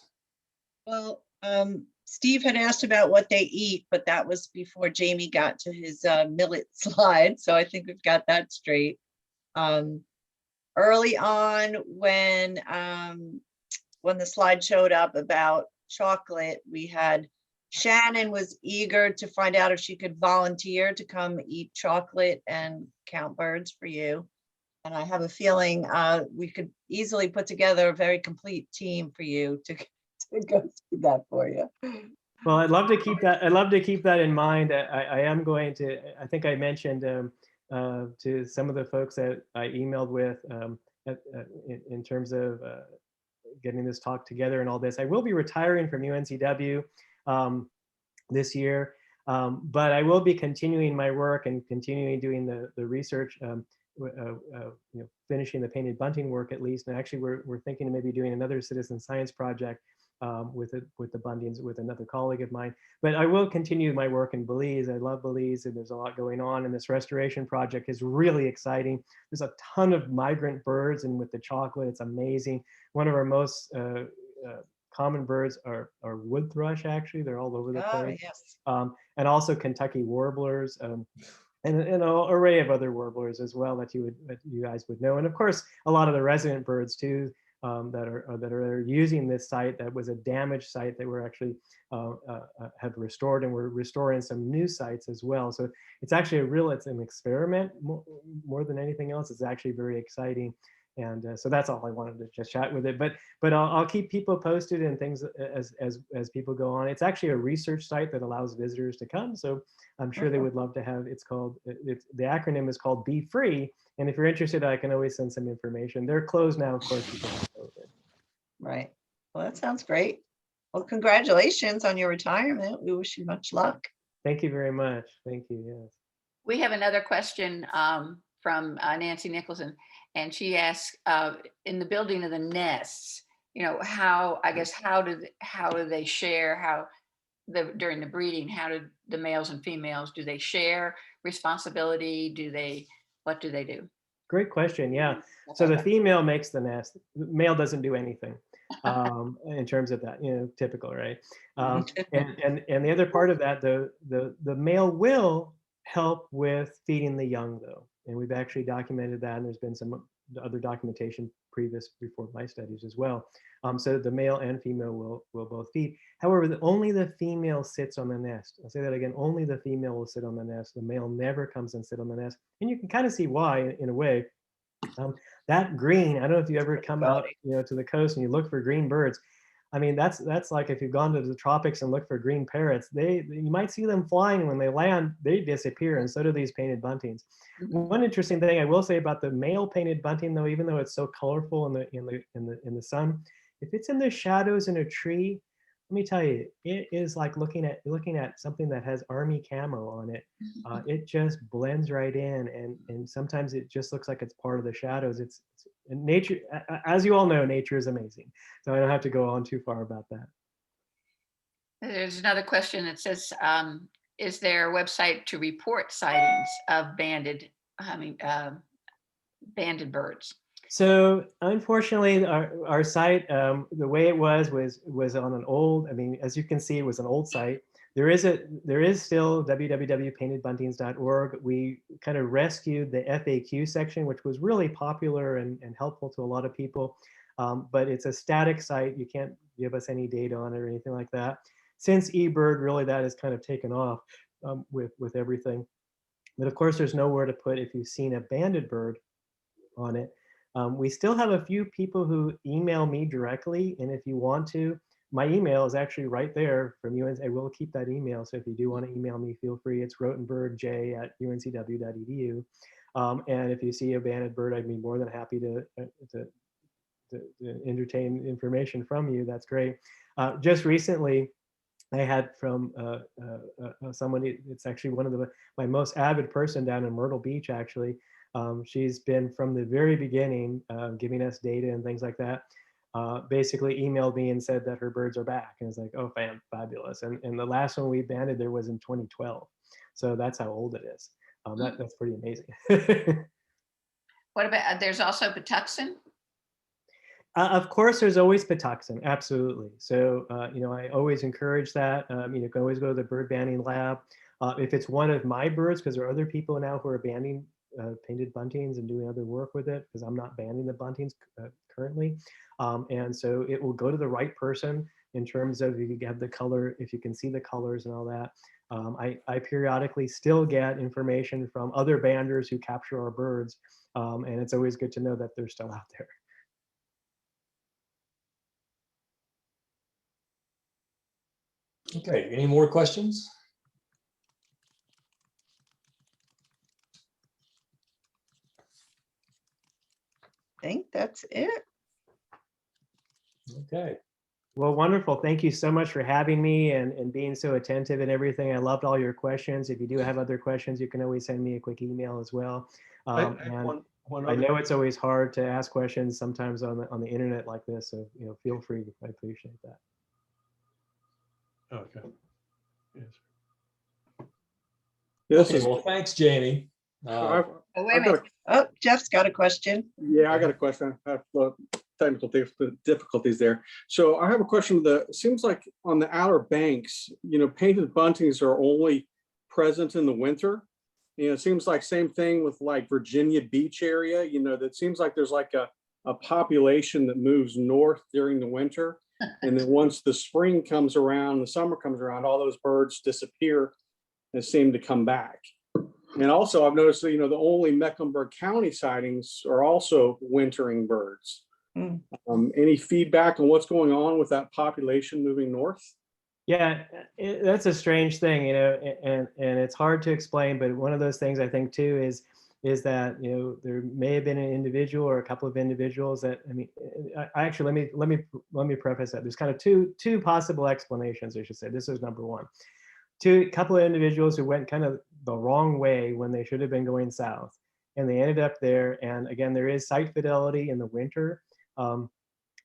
Well, Steve had asked about what they eat, but that was before Jamie got to his millet slide. So I think we've got that straight. Are early on when the slide showed up about chocolate, we had Shannon was eager to find out if she could volunteer to come eat chocolate and count birds for you. And I have a feeling we could easily put together a very complete team for you to go through that for you. Well, I'd love to keep that. I'd love to keep that in mind. I am going to. I think I mentioned to some of the folks that I emailed with in terms of getting this talk together and all this. I will be retiring from UNCW this year, but I will be continuing my work and continuing doing the research. Finishing the painted bunting work at least. And actually, we're thinking of maybe doing another citizen science project with the Buntings with another colleague of mine. But I will continue my work in Belize. I love Belize, and there's a lot going on. And this restoration project is really exciting. There's a ton of migrant birds, and with the chocolate, it's amazing. One of our most common birds are wood thrush. Actually, they're all over the place. Yes. And also Kentucky warblers. And an array of other warblers as well that you guys would know, and of course a lot of the resident birds too that are using this site that was a damaged site that we're actually have restored, and we're restoring some new sites as well. So it's actually it's an experiment more than anything else. It's actually very exciting. And so that's all I wanted to just chat with it. But I'll keep people posted and things as people go on. It's actually a research site that allows visitors to come. So I'm sure they would love to have. The acronym is called Be Free. And if you're interested, I can always send some information. They're closed now, of course, because of COVID. Right. Well, that sounds great. Well, congratulations on your retirement. We wish you much luck. Thank you very much. Thank you. Yes. We have another question from Nancy Nicholson, and she asks, in the building of the nests, how do they share, during the breeding, how do the males and females, do they share responsibility? What do they do? Great question. Yeah. So the female makes the nest. The male doesn't do anything in terms of that, typical, right? And the other part of that, the male will help with feeding the young, though. And we've actually documented that, and there's been some other documentation before my studies as well. So the male and female will both feed. However, only the female sits on the nest. I'll say that again, only the female will sit on the nest. The male never comes and sit on the nest. And you can kind of see why in a way. That green, I don't know if you ever come out to the coast and you look for green birds. I mean, that's like if you've gone to the tropics and looked for green parrots, you might see them flying. When they land, they disappear, and so do these painted buntings. One interesting thing I will say about the male painted bunting, though, even though it's so colorful in the sun, if it's in the shadows in a tree, let me tell you, it is like looking at something that has army camo on it. It just blends right in, and sometimes it just looks like it's part of the shadows. It's nature, as you all know, nature is amazing. So I don't have to go on too far about that. There's another question that says, is there a website to report sightings of banded birds? So unfortunately, our site, the way it was on an old, as you can see, it was an old site. There is still www.paintedbuntings.org. We kind of rescued the FAQ section, which was really popular and helpful to a lot of people. But it's a static site. You can't give us any data on it or anything like that. Since eBird, really that has kind of taken off with everything. But of course, there's nowhere to put if you've seen a banded bird on it. We still have a few people who email me directly, and if you want to, my email is actually right there from UNC. I will keep that email, so if you do want to email me, feel free. It's rotenbergj@uncw.edu. And if you see a banded bird, I'd be more than happy to entertain information from you. That's great. Just recently, I had from somebody, it's actually one of my most avid person down in Myrtle Beach, actually. She's been from the very beginning giving us data and things like that. Basically emailed me and said that her birds are back. And it's like, oh, fabulous. And the last one we banded there was in 2012. So that's how old it is. That's pretty amazing. What about, there's also Patuxent? Of course, there's always Patuxent, absolutely. So, I always encourage that. You can always go to the bird banding lab. If it's one of my birds, because there are other people now who are banding painted buntings and doing other work with it, because I'm not banding the buntings currently. And so it will go to the right person in terms of if you have the color, if you can see the colors and all that. I periodically still get information from other banders who capture our birds. And it's always good to know that they're still out there. Okay, any more questions? I think that's it. Okay. Well, wonderful. Thank you so much for having me and being so attentive and everything. I loved all your questions. If you do have other questions, you can always send me a quick email as well. I have And one I other. know it's always hard to ask questions sometimes on the internet like this. So, feel free. I appreciate that. Okay. Yes. This Okay, is, well, thanks, Jamie. I've, Oh, wait a I've got minute. a, Oh, Jeff's got a question. yeah, I got a question. I have technical difficulties there. So I have a question that seems like on the Outer Banks, painted buntings are only present in the winter. It seems like same thing with like Virginia Beach area, that seems like there's like a population that moves north during the winter. And then once the spring comes around, the summer comes around, all those birds disappear and seem to come back. And also I've noticed that, the only Mecklenburg County sightings are also wintering birds. Mm. Any feedback on what's going on with that population moving north? Yeah, that's a strange thing, and it's hard to explain. But one of those things I think too is that there may have been an individual or a couple of individuals that I actually let me preface that there's kind of two possible explanations. I should say this is number one. A couple of individuals who went kind of the wrong way when they should have been going south, and they ended up there. And again, there is site fidelity in the winter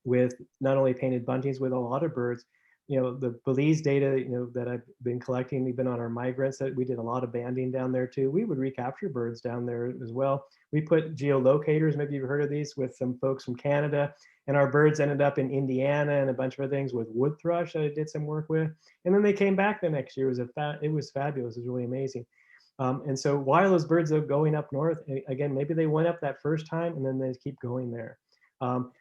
with not only painted buntings, with a lot of birds. The Belize data, that I've been collecting, even on our migrants, that we did a lot of banding down there too. We would recapture birds down there as well. We put geolocators, maybe you've heard of these, with some folks from Canada, and our birds ended up in Indiana and a bunch of other things with wood thrush that I did some work with. And then they came back the next year. It was fabulous. It was really amazing. And so while those birds are going up north, again, maybe they went up that first time and then they keep going there.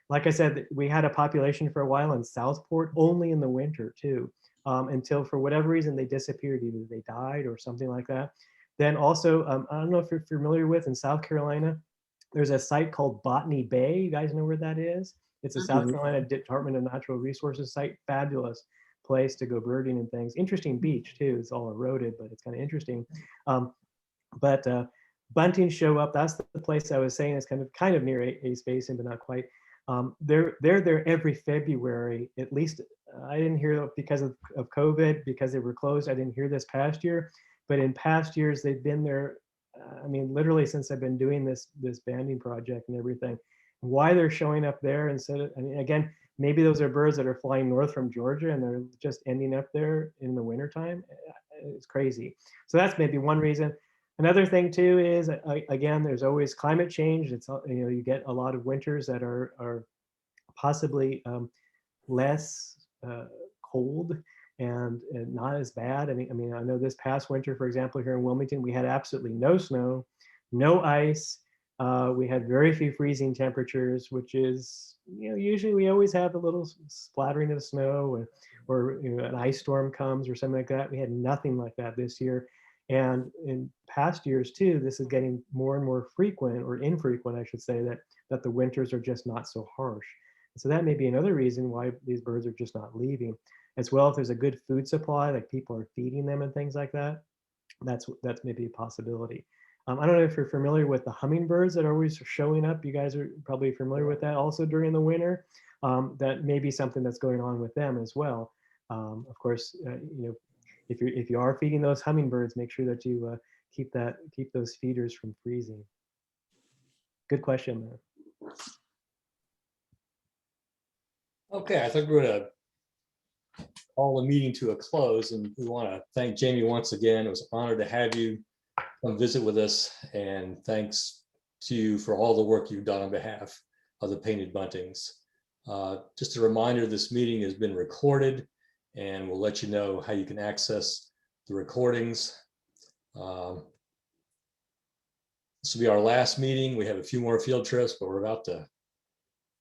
Like I said, we had a population for a while in Southport only in the winter too, until for whatever reason they disappeared, either they died or something like that. Then also, I don't know if you're familiar with, in South Carolina, there's a site called Botany Bay. You guys know where that is? It's a South Carolina Department of Natural Resources site. Fabulous place to go birding and things. Interesting beach too. It's all eroded, but it's kind of interesting. But buntings show up. That's the place I was saying is kind of near a basin, but not quite. They're there every February, at least. I didn't hear because of COVID, because they were closed. I didn't hear this past year, but in past years they've been there. Literally since I've been doing this banding project and everything. Why they're showing up there instead of, again, maybe those are birds that are flying north from Georgia and they're just ending up there in the wintertime. It's crazy. So that's maybe one reason. Another thing too is, again, there's always climate change. It's, you get a lot of winters that are possibly less cold and not as bad. I know this past winter, for example, here in Wilmington, we had absolutely no snow, no ice. We had very few freezing temperatures, which is, usually we always have a little splattering of snow or an ice storm comes or something like that. We had nothing like that this year. And in past years too, this is getting more and more frequent, or infrequent, I should say, that the winters are just not so harsh. So that may be another reason why these birds are just not leaving. As well, if there's a good food supply, like people are feeding them and things like that, that's maybe a possibility. I don't know if you're familiar with the hummingbirds that are always showing up. You guys are probably familiar with that also during the winter. That may be something that's going on with them as well. Of course, if you are feeding those hummingbirds, make sure that you keep those feeders from freezing. Good question there. Okay, I think we're going to call the meeting to a close, and we want to thank Jamie once again. It was an honor to have you come visit with us, and thanks to you for all the work you've done on behalf of the Painted Buntings. Just a reminder, this meeting has been recorded, and we'll let you know how you can access the recordings. This will be our last meeting. We have a few more field trips, but we're about to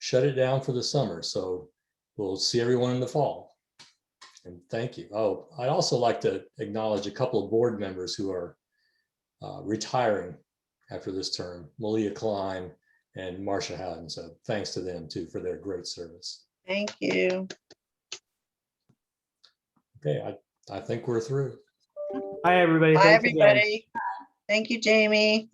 shut it down for the summer. So we'll see everyone in the fall. And thank you. Oh, I'd also like to acknowledge a couple of board members who are retiring after this term, Malia Klein and Marcia Howden. So thanks to them too for their great service. Thank you. Okay, I think we're through. Hi, everybody. Bye, Thanks again. everybody. Thank you, Jamie.